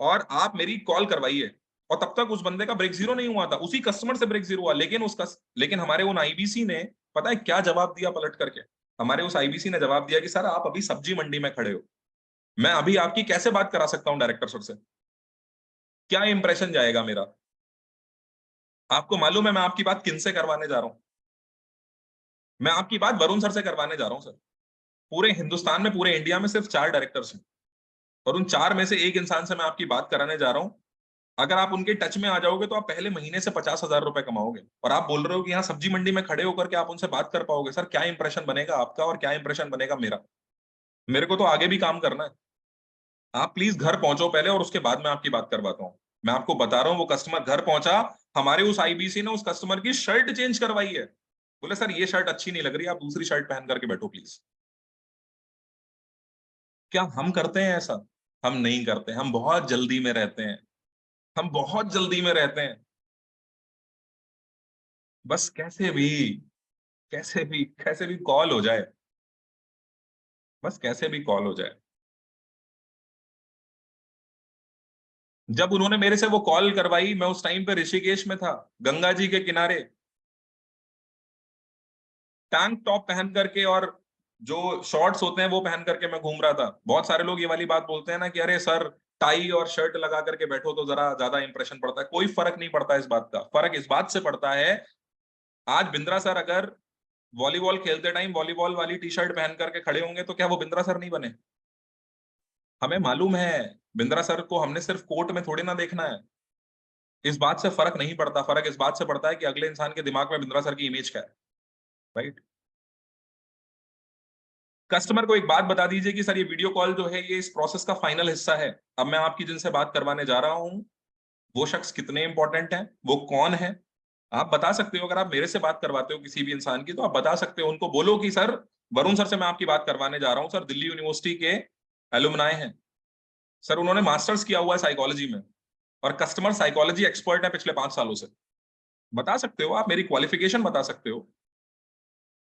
और आप मेरी कॉल करवाइए। और तब तक उस बंदे का ब्रेक जीरो नहीं हुआ था, उसी कस्टमर से ब्रेक जीरो हुआ, लेकिन हमारे उन आईबीसी ने पता है क्या जवाब दिया पलट करके, हमारे उस आईबीसी ने जवाब दिया कि सर आप अभी सब्जी मंडी में खड़े हो, मैं अभी आपकी कैसे बात करा सकता हूं डायरेक्टर सर से, क्या इंप्रेशन जाएगा मेरा। आपको मालूम है मैं आपकी बात किन से करवाने जा रहा हूं, मैं आपकी बात वरुण सर से करवाने जा रहा हूं सर। पूरे हिंदुस्तान में, पूरे इंडिया में सिर्फ 4 डायरेक्टर्स हैं, और उन 4 में से एक इंसान से मैं आपकी बात कराने जा रहा हूं। अगर आप उनके टच में आ जाओगे तो आप पहले महीने से 50,000 रुपए कमाओगे, और आप बोल रहे हो कि यहाँ सब्जी मंडी में खड़े होकर के आप उनसे बात कर पाओगे, सर क्या इंप्रेशन बनेगा आपका और क्या इंप्रेशन बनेगा मेरा। मेरे को तो आगे भी काम करना है। आप प्लीज घर पहुंचो पहले, और उसके बाद मैं आपकी बात करवाता हूँ। मैं आपको बता रहा हूँ, वो कस्टमर घर पहुंचा, हमारे उस आईबीसी ने उस कस्टमर की शर्ट चेंज करवाई है, बोले सर ये शर्ट अच्छी नहीं लग रही, आप दूसरी शर्ट पहन करके बैठो प्लीज। क्या हम करते हैं ऐसा? हम नहीं करते, हम बहुत जल्दी में रहते हैं, हम बहुत जल्दी में रहते हैं, बस कैसे भी कॉल हो जाए, बस कैसे भी कॉल हो जाए। जब उन्होंने मेरे से वो कॉल करवाई, मैं उस टाइम पे ऋषिकेश में था, गंगा जी के किनारे, टैंक टॉप पहन करके, और जो शॉर्ट्स होते हैं वो पहन करके मैं घूम रहा था। बहुत सारे लोग ये वाली बात बोलते हैं ना कि अरे सर टाई और शर्ट लगा करके बैठो तो जरा ज्यादा इंप्रेशन पड़ता है, कोई फर्क नहीं पड़ता इस बात का, फर्क इस बात से पड़ता है, आज बिंद्रा सर अगर वॉलीबॉल खेलते टाइम वॉलीबॉल वाली टी शर्ट पहन करके खड़े होंगे तो क्या वो बिंद्रा सर नहीं बने? हमें मालूम है, बिंद्रा सर को हमने सिर्फ कोर्ट में थोड़ी ना देखना है, इस बात से फर्क नहीं पड़ता, फर्क इस बात से पड़ता है कि अगले इंसान के दिमाग में बिंद्रा सर की इमेज क्या है, राइट। कस्टमर को एक बात बता दीजिए कि सर ये वीडियो कॉल जो है ये इस प्रोसेस का फाइनल हिस्सा है, अब मैं आपकी जिनसे बात करवाने जा रहा हूं वो शख्स कितने इंपॉर्टेंट है, वो कौन है, आप बता सकते हो। अगर आप मेरे से बात करवाते हो किसी भी इंसान की तो आप बता सकते हो, उनको बोलो कि सर वरुण सर से मैं आपकी बात करवाने जा रहा हूं, सर दिल्ली यूनिवर्सिटी के एलुमनाई हैं, सर उन्होंने मास्टर्स किया हुआ है साइकोलॉजी में, और कस्टमर साइकोलॉजी एक्सपर्ट है पिछले 5 सालों से। बता सकते हो आप, मेरी क्वालिफिकेशन बता सकते हो।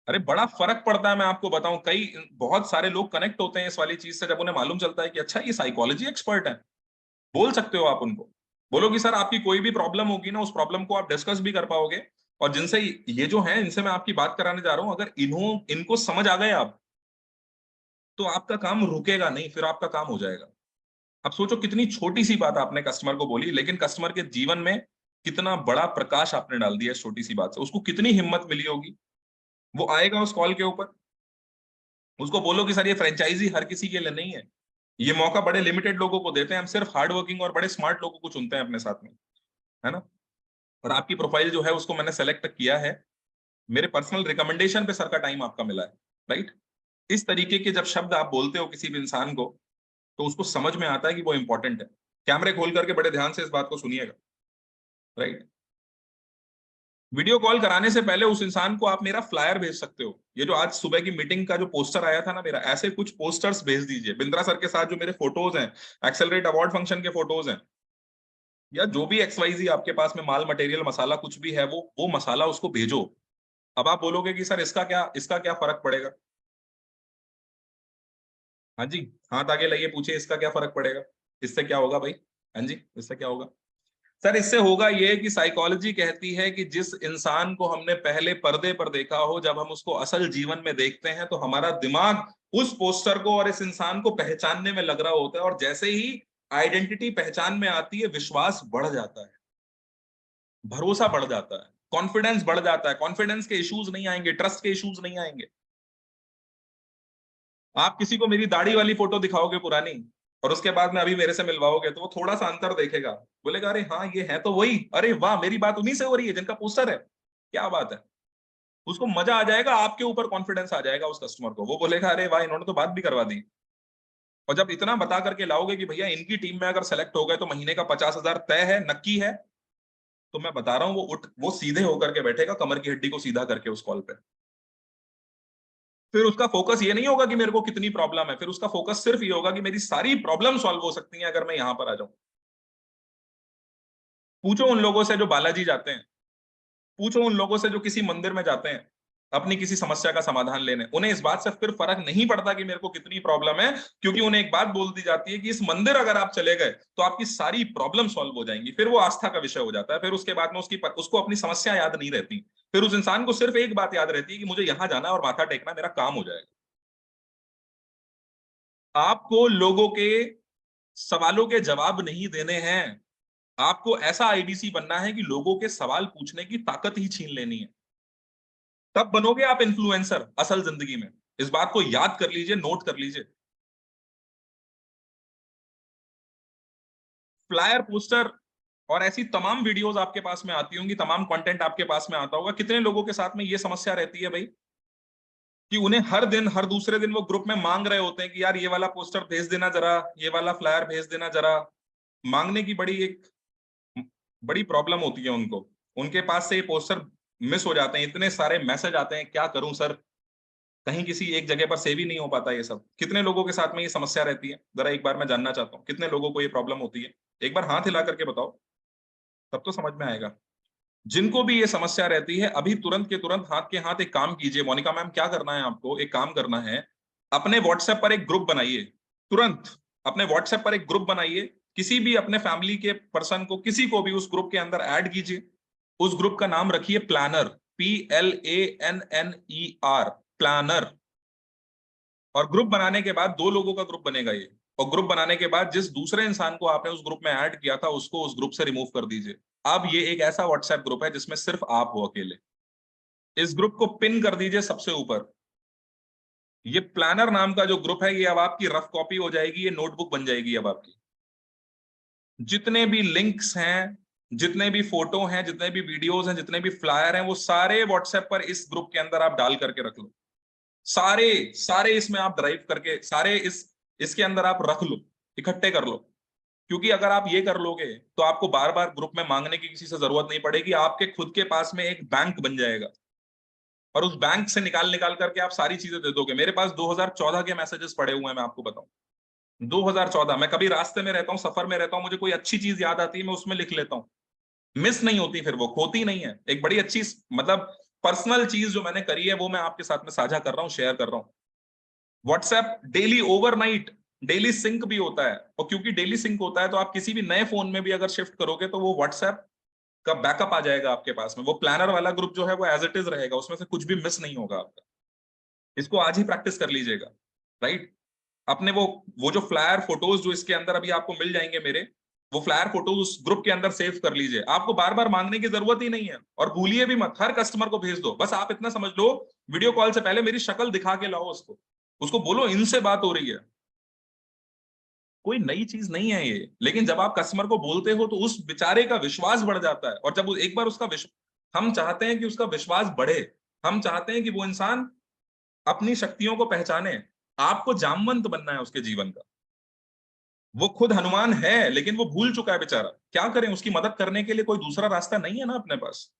अरे बड़ा फर्क पड़ता है, मैं आपको बताऊं, कई बहुत सारे लोग कनेक्ट होते हैं इस वाली चीज से, जब उन्हें मालूम चलता है कि अच्छा ये साइकोलॉजी एक्सपर्ट है। बोल सकते हो आप उनको, बोलो कि सर आपकी कोई भी प्रॉब्लम होगी ना, उस प्रॉब्लम को आप डिस्कस भी कर पाओगे, और जिनसे ये जो है इनसे मैं आपकी बात कराने जा रहा हूं, अगर इनको समझ आ गए आप, तो आपका काम रुकेगा नहीं, फिर आपका काम हो जाएगा। अब सोचो कितनी छोटी सी बात आपने कस्टमर को बोली, लेकिन कस्टमर के जीवन में कितना बड़ा प्रकाश आपने डाल दिया इस छोटी सी बात से, उसको कितनी हिम्मत मिली होगी। वो आएगा उस कॉल के ऊपर, उसको बोलो कि सर ये फ्रेंचाइजी हर किसी के लिए नहीं है, ये मौका बड़े लिमिटेड लोगों को देते हैं, हम सिर्फ हार्ड वर्किंग और बड़े स्मार्ट लोगों को चुनते हैं अपने साथ में, है ना। और आपकी प्रोफाइल जो है उसको मैंने सेलेक्ट किया है, मेरे पर्सनल रिकमेंडेशन पे सर का टाइम आपका मिला है, राइट। इस तरीके के जब शब्द आप बोलते हो किसी भी इंसान को, तो उसको समझ में आता है कि वो इंपॉर्टेंट है। कैमरे खोल करके बड़े ध्यान से इस बात को सुनिएगा, राइट। वीडियो कॉल कराने से पहले उस इंसान को आप मेरा फ्लायर भेज सकते हो, ये जो आज सुबह की मीटिंग का जो पोस्टर आया था ना मेरा, ऐसे कुछ पोस्टर्स भेज दीजिए बिंद्रा सर के साथ, जो मेरे फोटोज हैं, एक्सेलरेट अवार्ड फंक्शन के फोटोज हैं, या जो भी XYZ आपके पास में माल मटेरियल मसाला कुछ भी है, वो मसाला उसको भेजो। अब आप बोलोगे कि सर इसका क्या फर्क पड़ेगा। हाँ जी, हाथ आगे लाइए, पूछे इसका क्या फर्क पड़ेगा। इससे क्या होगा भाई? हाँ जी, इससे क्या होगा सर? इससे होगा ये कि साइकोलॉजी कहती है कि जिस इंसान को हमने पहले पर्दे पर देखा हो, जब हम उसको असल जीवन में देखते हैं तो हमारा दिमाग उस पोस्टर को और इस इंसान को पहचानने में लग रहा होता है, और जैसे ही आइडेंटिटी पहचान में आती है, विश्वास बढ़ जाता है, भरोसा बढ़ जाता है, कॉन्फिडेंस बढ़ जाता है। कॉन्फिडेंस के इश्यूज नहीं आएंगे, ट्रस्ट के इश्यूज नहीं आएंगे। आप किसी को मेरी दाढ़ी वाली फोटो दिखाओगे पुरानी, और उसके बाद में अभी मेरे से मिलवाओगे, तो वो थोड़ा सा अंतर देखेगा, बोलेगा अरे हाँ ये है तो वही, अरे वाह मेरी बात उन्हीं से हो रही है जिनका पोस्टर है, क्या बात है। उसको मजा आ जाएगा, आपके ऊपर कॉन्फिडेंस आ जाएगा उस कस्टमर को, वो बोलेगा अरे वाह इन्होंने तो बात भी करवा दी। और जब इतना बता करके लाओगे कि भैया इनकी टीम में अगर सेलेक्ट हो गए तो महीने का 50,000 तय है, नक्की है, तो मैं बता रहा हूं वो सीधे होकर के बैठेगा, कमर की हड्डी को सीधा करके उस कॉल पे। फिर उसका फोकस ये नहीं होगा कि मेरे को कितनी प्रॉब्लम है, फिर उसका फोकस सिर्फ ये होगा कि मेरी सारी प्रॉब्लम सॉल्व हो सकती हैं अगर मैं यहां पर आ जाऊं। पूछो उन लोगों से जो बालाजी जाते हैं, पूछो उन लोगों से जो किसी मंदिर में जाते हैं अपनी किसी समस्या का समाधान लेने, उन्हें इस बात से फिर फर्क नहीं पड़ता कि मेरे को कितनी प्रॉब्लम है, क्योंकि उन्हें एक बात बोल दी जाती है कि इस मंदिर अगर आप चले गए तो आपकी सारी प्रॉब्लम सॉल्व हो जाएंगी। फिर वो आस्था का विषय हो जाता है, फिर उसके बाद में उसको अपनी समस्या याद नहीं रहती, फिर उस इंसान को सिर्फ एक बात याद रहती है कि मुझे यहां जाना और माथा टेकना, मेरा काम हो जाएगा। आपको लोगों के सवालों के जवाब नहीं देने हैं, आपको ऐसा आईडीसी बनना है कि लोगों के सवाल पूछने की ताकत ही छीन लेनी है। तब बनोगे आप इन्फ्लुएंसर असल जिंदगी में। इस बात को याद कर लीजिए, नोट कर लीजिए। फ्लायर, पोस्टर और ऐसी तमाम वीडियोस आपके पास में आती होंगी, तमाम कंटेंट आपके पास में आता होगा। कितने लोगों के साथ में ये समस्या रहती है भाई कि उन्हें हर दिन, हर दूसरे दिन वो ग्रुप में मांग रहे होते हैं कि यार ये वाला पोस्टर भेज देना जरा, ये वाला फ्लायर भेज देना जरा। मांगने की एक बड़ी प्रॉब्लम होती है उनको, उनके पास से ये पोस्टर मिस हो जाते हैं, इतने सारे मैसेज आते हैं, क्या करूं सर, कहीं किसी एक जगह पर सेव ही नहीं हो पाता ये सब। कितने लोगों के साथ में ये समस्या रहती है, जरा एक बार मैं जानना चाहता हूँ, कितने लोगों को ये प्रॉब्लम होती है? एक बार हाथ हिला करके बताओ, तब तो समझ में आएगा। जिनको भी ये समस्या रहती है, अभी तुरंत के तुरंत हाथ के हाथ एक काम कीजिए। मोनिका मैम, क्या करना है आपको? एक काम करना है, अपने व्हाट्सएप पर एक ग्रुप बनाइए, तुरंत अपने व्हाट्सएप पर एक ग्रुप बनाइए, किसी भी अपने फैमिली के पर्सन को, किसी को भी उस ग्रुप के अंदर ऐड कीजिए। उस ग्रुप का नाम रखिए प्लानर, PLANNER, प्लानर। और ग्रुप बनाने के बाद 2 लोगों का ग्रुप बनेगा ये, और ग्रुप बनाने के बाद जिस दूसरे इंसान को आपने उस ग्रुप में ऐड किया था उसको उस ग्रुप से रिमूव कर दीजिए। अब ये एक ऐसा व्हाट्सएप ग्रुप है जिसमें सिर्फ आप हो अकेले। इस ग्रुप को पिन कर दीजिए सबसे ऊपर। ये प्लानर नाम का जो ग्रुप है, ये अब आपकी रफ कॉपी हो जाएगी, ये नोटबुक बन जाएगी अब आपकी। जितने भी लिंक्स हैं, जितने भी फोटो हैं, जितने भी वीडियोस हैं, जितने भी फ्लायर हैं, वो सारे व्हाट्सएप पर इस ग्रुप के अंदर आप डाल करके रख लो। सारे सारे इसमें आप ड्राइव करके सारे इसके अंदर आप रख लो, इकट्ठे कर लो। क्योंकि अगर आप ये कर लोगे तो आपको बार बार ग्रुप में मांगने की किसी से जरूरत नहीं पड़ेगी, आपके खुद के पास में एक बैंक बन जाएगा, और उस बैंक से निकाल निकाल करके आप सारी चीजें दे दोगे। मेरे पास 2014 के मैसेजेस पड़े हुए हैं, मैं आपको बताऊं। 2014, मैं कभी रास्ते में रहता हूँ, सफर में रहता हूँ, मुझे कोई अच्छी चीज याद आती है, मैं उसमें लिख लेता हूँ। मिस नहीं होती, फिर वो खोती नहीं है। एक बड़ी अच्छी पर्सनल चीज जो मैंने करी है वो मैं आपके साथ में साझा कर रहा हूँ, शेयर कर रहा हूँ। WhatsApp daily overnight daily sync भी होता है, और क्योंकि डेली सिंक होता है तो आप किसी भी नए फोन में भी अगर शिफ्ट करोगे तो वो व्हाट्सएप का बैकअप आ जाएगा आपके पास में। वो प्लानर वाला ग्रुप जो है वो एज इट इज रहेगा, उसमें से कुछ भी मिस नहीं होगा आपका। इसको आज ही प्रैक्टिस कर लीजिएगा, राइट? अपने वो जो फ्लायर फोटोज जो इसके अंदर अभी आपको मिल जाएंगे मेरे, वो फ्लायर फोटोज उस ग्रुप के अंदर सेव कर लीजिए। आपको बार बार मांगने की जरूरत ही नहीं है, और भूलिए भी मत, हर कस्टमर को भेज दो। बस आप इतना समझ लो, वीडियो कॉल से पहले मेरी शक्ल दिखा के लाओ उसको, उसको बोलो इनसे बात हो रही है। कोई नई चीज नहीं है ये, लेकिन जब आप कस्टमर को बोलते हो तो उस बेचारे का विश्वास बढ़ जाता है, और जब एक बार उसका हम चाहते हैं कि उसका विश्वास बढ़े, हम चाहते हैं कि वो इंसान अपनी शक्तियों को पहचाने। आपको जामवंत बनना है उसके जीवन का। वो खुद हनुमान है, लेकिन वो भूल चुका है बेचारा, क्या करें? उसकी मदद करने के लिए कोई दूसरा रास्ता नहीं है ना अपने पास।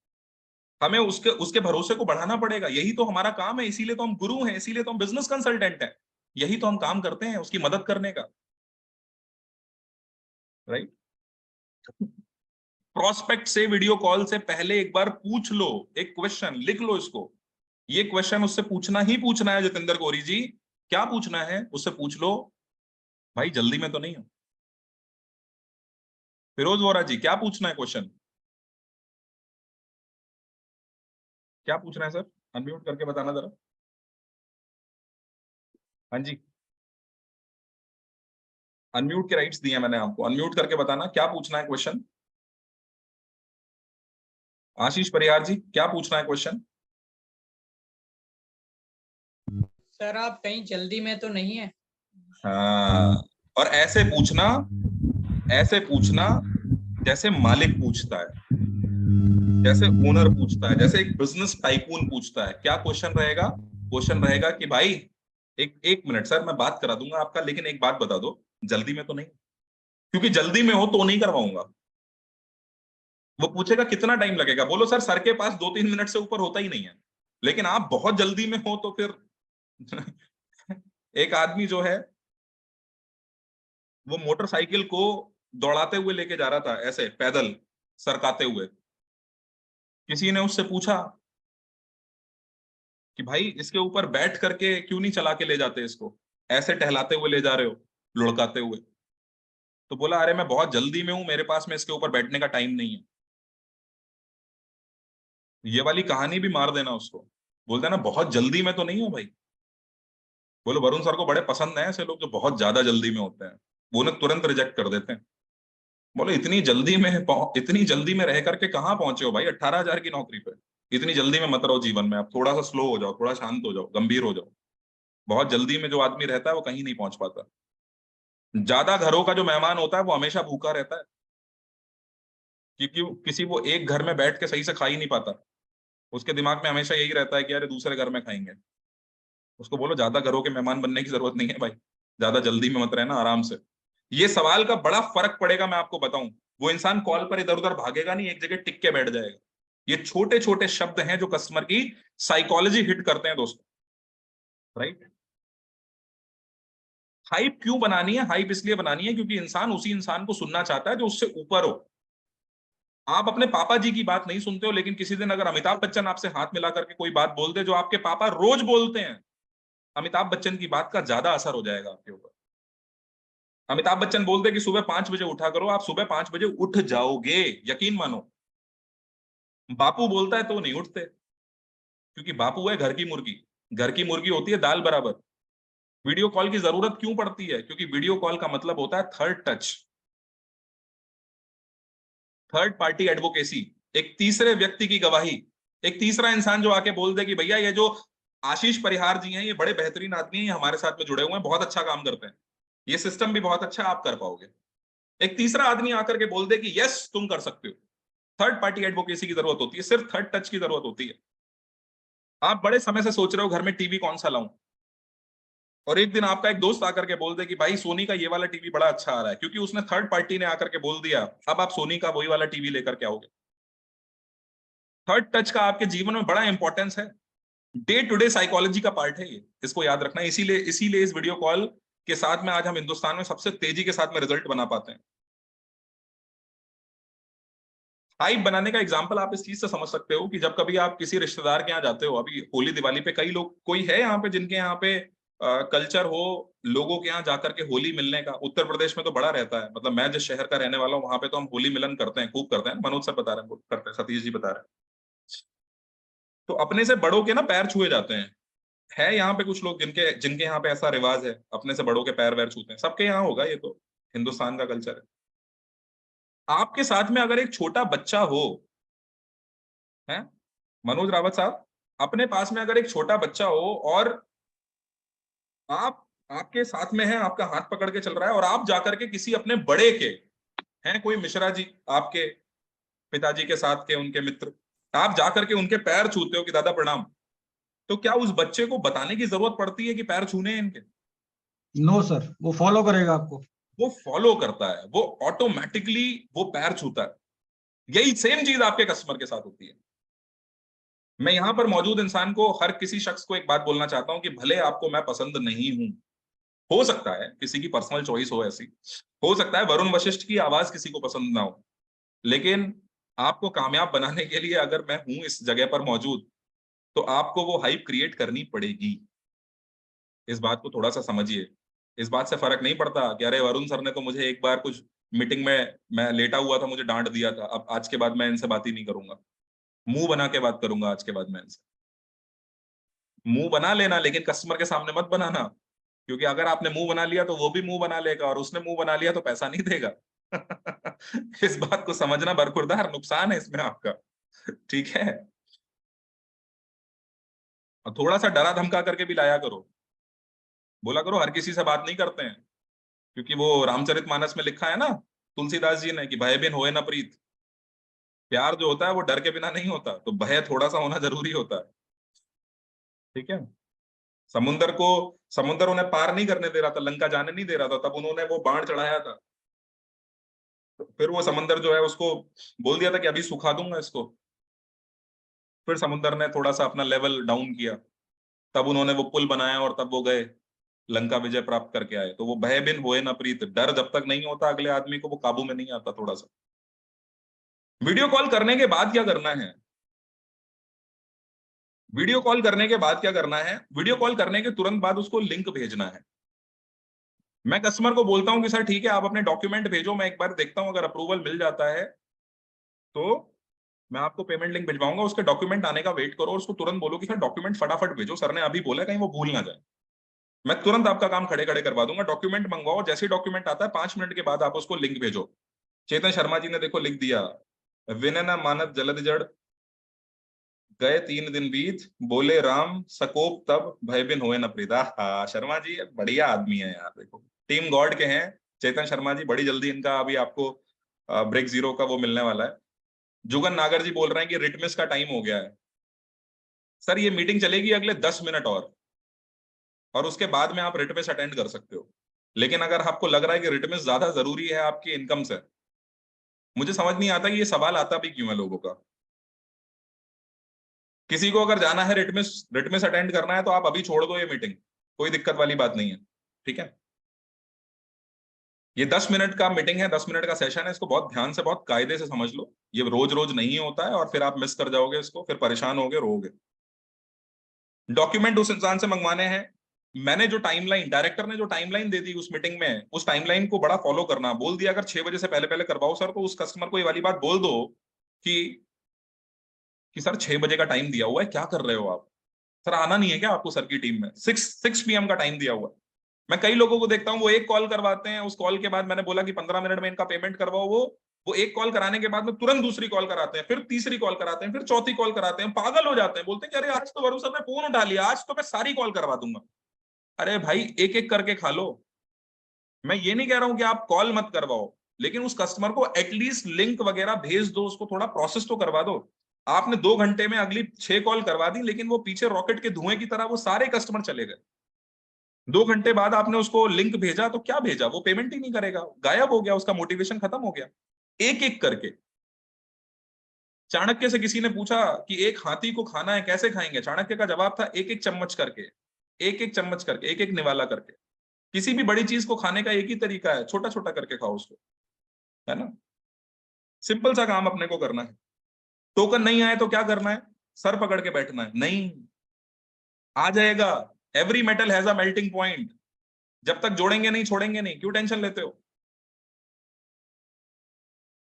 हमें उसके उसके भरोसे को बढ़ाना पड़ेगा, यही तो हमारा काम है, इसीलिए तो हम गुरु हैं, इसीलिए तो हम बिजनेस कंसल्टेंट हैं। यही तो हम काम करते हैं, उसकी मदद करने का, राइट? प्रोस्पेक्ट से, वीडियो कॉल से पहले एक बार पूछ लो, एक क्वेश्चन लिख लो इसको। ये क्वेश्चन उससे पूछना ही पूछना है, जितेंद्र गौरी जी। क्या पूछना है उससे पूछ लो, भाई जल्दी में तो नहीं हो, फिरोज वोरा जी, क्या पूछना है क्वेश्चन? क्या पूछना है सर? अनम्यूट करके बताना जरा। हाँ जी, अनम्यूट के राइट्स दिए मैंने आपको, अनम्यूट करके बताना क्या पूछना है क्वेश्चन। आशीष परिहार जी, क्या पूछना है क्वेश्चन? सर आप कहीं जल्दी में तो नहीं है? हाँ, और ऐसे पूछना जैसे मालिक पूछता है, जैसे ओनर पूछता है, जैसे एक बिजनेस टाइकून पूछता है। क्या क्वेश्चन रहेगा? क्वेश्चन रहेगा कि भाई, एक एक मिनट सर, मैं बात करा दूंगा आपका, लेकिन एक बात बता दो, जल्दी में तो नहीं? क्योंकि जल्दी में हो तो नहीं करवाऊंगा। वो पूछेगा कितना टाइम लगेगा, बोलो सर के पास 2-3 मिनट से ऊपर होता ही नहीं है। लेकिन आप बहुत जल्दी में हो तो फिर एक आदमी जो है, वो मोटरसाइकिल को दौड़ाते हुए लेके जा रहा था, ऐसे पैदल सरकाते हुए। किसी ने उससे पूछा कि भाई, इसके ऊपर बैठ करके क्यों नहीं चला के ले जाते इसको, ऐसे टहलाते हुए ले जा रहे हो, लुढ़काते हुए। तो बोला, अरे मैं बहुत जल्दी में हूं, मेरे पास में इसके ऊपर बैठने का टाइम नहीं है। ये वाली कहानी भी मार देना उसको। बोलते हैं ना, बहुत जल्दी में तो नहीं हो भाई। बोलो, वरुण सर को बड़े पसंद है ऐसे लोग जो बहुत ज्यादा जल्दी में होते हैं, वो उन्हें तुरंत रिजेक्ट कर देते हैं। बोलो, इतनी जल्दी में रह करके कहाँ पहुंचे हो भाई 18,000 की नौकरी पे? इतनी जल्दी में मत रहो जीवन में, आप थोड़ा सा स्लो हो जाओ, थोड़ा शांत हो जाओ, गंभीर हो जाओ। बहुत जल्दी में जो आदमी रहता है वो कहीं नहीं पहुंच पाता। ज्यादा घरों का जो मेहमान होता है वो हमेशा भूखा रहता है, क्योंकि वो एक घर में बैठ के सही से खा ही नहीं पाता। उसके दिमाग में हमेशा यही रहता है कि अरे दूसरे घर में खाएंगे। उसको बोलो, ज्यादा घरों के मेहमान बनने की जरूरत नहीं है भाई, ज्यादा जल्दी में मत रहना, आराम से। ये सवाल का बड़ा फर्क पड़ेगा, मैं आपको बताऊं। वो इंसान कॉल पर इधर उधर भागेगा नहीं, एक जगह टिक के बैठ जाएगा। ये छोटे छोटे शब्द हैं जो कस्टमर की साइकोलॉजी हिट करते हैं दोस्तों। राइट? हाइप क्यों बनानी है? हाइप इसलिए बनानी है क्योंकि इंसान उसी इंसान को सुनना चाहता है जो उससे ऊपर हो। आप अपने पापा जी की बात नहीं सुनते हो, लेकिन किसी दिन अगर अमिताभ बच्चन आपसे हाथ मिला करके कोई बात बोल दे जो आपके पापा रोज बोलते हैं, अमिताभ बच्चन की बात का ज्यादा असर हो जाएगा आपके ऊपर। अमिताभ बच्चन बोलते कि सुबह 5 बजे उठा करो, आप सुबह 5 बजे उठ जाओगे, यकीन मानो। बापू बोलता है तो नहीं उठते, क्योंकि बापू है घर की मुर्गी। घर की मुर्गी होती है दाल बराबर। वीडियो कॉल की जरूरत क्यों पड़ती है? क्योंकि वीडियो कॉल का मतलब होता है third touch, third party advocacy, एक तीसरे व्यक्ति की गवाही। एक तीसरा इंसान जो आके बोल दे कि भैया, ये जो आशीष परिहार जी हैं, ये बड़े बेहतरीन आदमी हैं, ये हमारे साथ में जुड़े हुए हैं, बहुत अच्छा काम करते हैं, ये सिस्टम भी बहुत अच्छा है, आप कर पाओगे। एक तीसरा आदमी आकर के बोल दे कि यस तुम कर सकते हो। थर्ड पार्टी एडवोकेसी की जरूरत होती है, सिर्फ थर्ड टच की जरूरत होती है। आप बड़े समय से सोच रहे हो घर में टीवी कौन सा लाऊं, और एक दिन आपका एक दोस्त आकर के बोल दे कि भाई सोनी का ये वाला टीवी बड़ा अच्छा आ रहा है, क्योंकि उसने थर्ड पार्टी ने आकर के बोल दिया, अब आप सोनी का वही वाला टीवी लेकर के आओगे। थर्ड टच का आपके जीवन में बड़ा इंपॉर्टेंस है। डे टू डे साइकोलॉजी का पार्ट है ये, इसको याद रखना है। इसीलिए इसीलिए इस वीडियो कॉल के साथ में आज हम हिंदुस्तान में सबसे तेजी के साथ में रिजल्ट बना पाते हैं। हाइप बनाने का एग्जाम्पल आप इस चीज से समझ सकते हो कि जब कभी आप किसी रिश्तेदार के यहाँ जाते हो, अभी होली दिवाली पे कई लोग, कोई है यहाँ पे जिनके यहाँ पे कल्चर हो लोगों के यहाँ जाकर के होली मिलने का? उत्तर प्रदेश में तो बड़ा रहता है, मतलब मैं जिस शहर का रहने वाला हूँ वहां पे तो हम होली मिलन करते हैं, खूब करते हैं। मनोज सर बता रहे हैं, करते हैं, सतीश जी बता रहे हैं। तो अपने से बड़ों के ना पैर छुए जाते हैं। है यहाँ पे कुछ लोग जिनके जिनके यहाँ पे ऐसा रिवाज है, अपने से बड़ों के पैर वैर छूते हैं। सबके यहाँ होगा, ये तो हिंदुस्तान का कल्चर है। आपके साथ में अगर एक छोटा बच्चा हो, है मनोज रावत साहब, अपने पास में अगर एक छोटा बच्चा हो और आप आपके साथ में है, आपका हाथ पकड़ के चल रहा है, और आप जाकर के किसी अपने बड़े के, हैं कोई मिश्रा जी आपके पिताजी के साथ के उनके मित्र, आप जाकर के उनके पैर छूते हो कि दादा प्रणाम, तो क्या उस बच्चे को बताने की जरूरत पड़ती है कि पैर छूने हैं इनके? नो सर, वो फॉलो करेगा आपको। वो फॉलो करता है, वो ऑटोमेटिकली वो पैर छूता है। यही सेम चीज आपके कस्टमर के साथ होती है। मैं यहां पर मौजूद इंसान को, हर किसी शख्स को एक बात बोलना चाहता हूं कि भले आपको मैं पसंद नहीं हूं, हो सकता है किसी की पर्सनल चॉइस हो ऐसी, हो सकता है वरुण वशिष्ठ की आवाज किसी को पसंद ना हो, लेकिन आपको कामयाब बनाने के लिए अगर मैं हूं इस जगह पर मौजूद, तो आपको वो हाइप क्रिएट करनी पड़ेगी। इस बात को थोड़ा सा समझिए। इस बात से फर्क नहीं पड़ता कि अरे वरुण सर ने तो मुझे एक बार कुछ मीटिंग में मैं लेटा हुआ था, मुझे डांट दिया था, अब आज के बाद मैं इनसे बात ही नहीं करूंगा, मुंह बना के बात करूंगा आज के बाद मैं इनसे। मुंह बना लेना, लेकिन कस्टमर के सामने मत बनाना, क्योंकि अगर आपने मुंह बना लिया तो वो भी मुंह बना लेगा, और उसने मुंह बना लिया तो पैसा नहीं देगा। इस बात को समझना बरखुरदार, नुकसान है इसमें आपका, ठीक है। और थोड़ा सा डरा धमका करके भी लाया करो, बोला करो हर किसी से बात नहीं करते हैं, क्योंकि वो रामचरितमानस में लिखा है ना तुलसीदास जी ने कि भय बिन होए न प्रीत। प्यार जो होता है वो डर के बिना नहीं होता, तो भय थोड़ा सा होना जरूरी होता है, ठीक है। समुंदर को, समुंदर उन्हें पार नहीं करने दे रहा था, लंका जाने नहीं दे रहा था, तब उन्होंने वो बाण चढ़ाया था। तो फिर वो समंदर जो है उसको बोल दिया था कि अभी सुखा दूंगा इसको। फिर समुंदर ने थोड़ा सा अपना लेवल डाउन किया, तब उन्होंने वो पुल बनाया और तब वो गए लंका विजय प्राप्त करके आए। तो वो भय बिन होए न प्रीत, डर जब तक नहीं होता अगले आदमी को, वो काबू में नहीं आता थोड़ा सा। वीडियो कॉल करने के बाद क्या करना है? वीडियो कॉल करने के बाद क्या करना है? वीडियो कॉल करने के तुरंत बाद उसको लिंक भेजना है। मैं कस्टमर को बोलता हूं कि सर ठीक है, आप अपने डॉक्यूमेंट भेजो, मैं एक बार देखता हूं, अगर अप्रूवल मिल जाता है तो मैं आपको पेमेंट लिंक भिजवाऊंगा। उसके डॉक्यूमेंट आने का वेट करो और उसको तुरंत बोलो कि सर डॉक्यूमेंट फटाफट भेजो, सर ने अभी बोला, कहीं वो भूल ना जाए। मैं तुरंत आपका काम खड़े खड़े करवा दूंगा। डॉक्यूमेंट मंगवाओ, जैसे ही डॉक्यूमेंट आता है 5 मिनट के बाद आप उसको लिंक भेजो। चेतन शर्मा जी ने देखो लिख दिया, विनय न मानत जलद जड़, गए 3 दिन बीत, बोले राम सकोप तब, भय बिन होए न प्रीत। शर्मा जी बढ़िया आदमी है यार, देखो टीम गॉड के हैं चेतन शर्मा जी। बड़ी जल्दी इनका अभी आपको ब्रेक जीरो का वो मिलने वाला है। जुगन नागर जी बोल रहे हैं कि रिटमिस का टाइम हो गया है। सर ये मीटिंग चलेगी अगले 10 मिनट और उसके बाद में आप रिटमिस अटेंड कर सकते हो। लेकिन अगर आपको लग रहा है कि रिटमिस ज्यादा जरूरी है आपकी इनकम से, मुझे समझ नहीं आता कि ये सवाल आता भी क्यों है लोगों का। किसी को अगर जाना है रिटमिस रिटमिस अटेंड करना है तो आप अभी छोड़ दो ये मीटिंग, कोई दिक्कत वाली बात नहीं है, ठीक है। ये 10 मिनट का मीटिंग है, 10 मिनट का सेशन है, इसको बहुत ध्यान से बहुत कायदे से समझ लो। ये रोज रोज नहीं होता है और फिर आप मिस कर जाओगे इसको, फिर परेशान होगे, रोगे। डॉक्यूमेंट उस इंसान से मंगवाने हैं। मैंने जो टाइमलाइन, डायरेक्टर ने जो टाइमलाइन दे दी उस मीटिंग में, उस टाइमलाइन को बड़ा फॉलो करना। बोल दिया अगर 6 बजे से पहले पहले करवाओ सर, तो उस कस्टमर को ये वाली बात बोल दो कि सर 6 बजे का टाइम दिया हुआ है, क्या कर रहे हो आप? सर आना नहीं है क्या आपको सर की टीम में? 6 PM का टाइम दिया हुआ है। मैं कई लोगों को देखता हूँ वो एक कॉल करवाते हैं, उस कॉल के बाद मैंने बोला कि 15 मिनट में इनका पेमेंट करवाओ, वो एक कॉल कराने के बाद में तुरंत दूसरी कॉल कराते हैं, फिर तीसरी कॉल कराते हैं, फिर चौथी कॉल कराते हैं, पागल हो जाते हैं। बोलते हैं कि अरे आज तो वरुण सर ने फोन उठा लिया, आज तो मैं सारी कॉल करवा दूंगा। अरे भाई एक एक करके खा लो। मैं ये नहीं कह रहा हूं कि आप कॉल मत करवाओ, लेकिन उस कस्टमर को एटलीस्ट लिंक वगैरह भेज दो, उसको थोड़ा प्रोसेस तो करवा दो। आपने 2 घंटे में अगली 6 कॉल करवा दी, लेकिन वो पीछे रॉकेट के धुएं की तरह वो सारे कस्टमर चले गए। 2 घंटे बाद आपने उसको लिंक भेजा तो क्या भेजा? वो पेमेंट ही नहीं करेगा, गायब हो गया, उसका मोटिवेशन खत्म हो गया। एक एक करके। चाणक्य से किसी ने पूछा कि एक हाथी को खाना है कैसे खाएंगे? चाणक्य का जवाब था एक एक चम्मच करके, एक एक चम्मच करके, एक एक निवाला करके। किसी भी बड़ी चीज को खाने का एक ही तरीका है, छोटा छोटा करके खाओ उसको, है ना। सिंपल सा काम अपने को करना है। टोकन नहीं आए तो क्या करना है? सर पकड़ के बैठना है, नहीं आ जाएगा। Every metal has a melting point. जब तक जोड़ेंगे नहीं छोड़ेंगे नहीं, क्यों टेंशन लेते हो?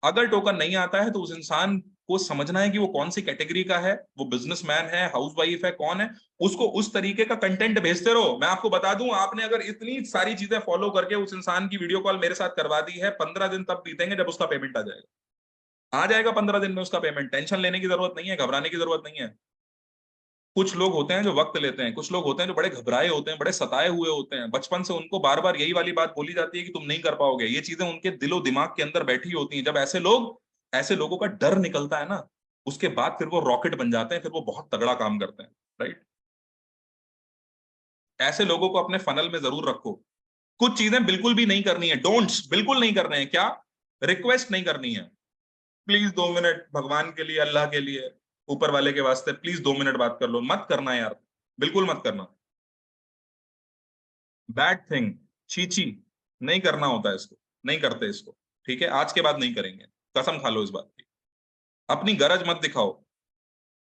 अगर टोकन नहीं आता है तो उस इंसान को समझना है कि वो कौन सी कैटेगरी का है, वो बिजनेसमैन है, हाउसवाइफ है, कौन है। उसको उस तरीके का कंटेंट भेजते रहो। मैं आपको बता दूं, आपने अगर इतनी सारी चीजें फॉलो करके उस इंसान की वीडियो कॉल मेरे साथ करवा दी है, 15 दिन तब बीतेंगे जब उसका पेमेंट आ जाएगा। आ जाएगा 15 दिन में उसका पेमेंट, टेंशन लेने की जरूरत नहीं है, घबराने की जरूरत नहीं है। कुछ लोग होते हैं जो वक्त लेते हैं, कुछ लोग होते हैं जो बड़े घबराए होते हैं, बड़े सताए हुए होते हैं। बचपन से उनको बार बार यही वाली बात बोली जाती है कि तुम नहीं कर पाओगे। ये चीजें उनके दिलो दिमाग के अंदर बैठी होती हैं। जब ऐसे लोगों का डर निकलता है ना, उसके बाद फिर वो रॉकेट बन जाते हैं, फिर वो बहुत तगड़ा काम करते हैं, राइट। ऐसे लोगों को अपने फनल में जरूर रखो। कुछ चीजें बिल्कुल भी नहीं करनी है, डोंट्स बिल्कुल नहीं करने हैं। क्या? रिक्वेस्ट नहीं करनी है। प्लीज 2 मिनट भगवान के लिए, अल्लाह के लिए, ऊपर वाले के वास्ते प्लीज 2 मिनट बात कर लो, मत करना यार, बिल्कुल मत करना। बैड थिंग, चीची, नहीं करना होता है इसको, नहीं करते इसको, ठीक है। आज के बाद नहीं करेंगे, कसम खा लो इस बात की। अपनी गरज मत दिखाओ।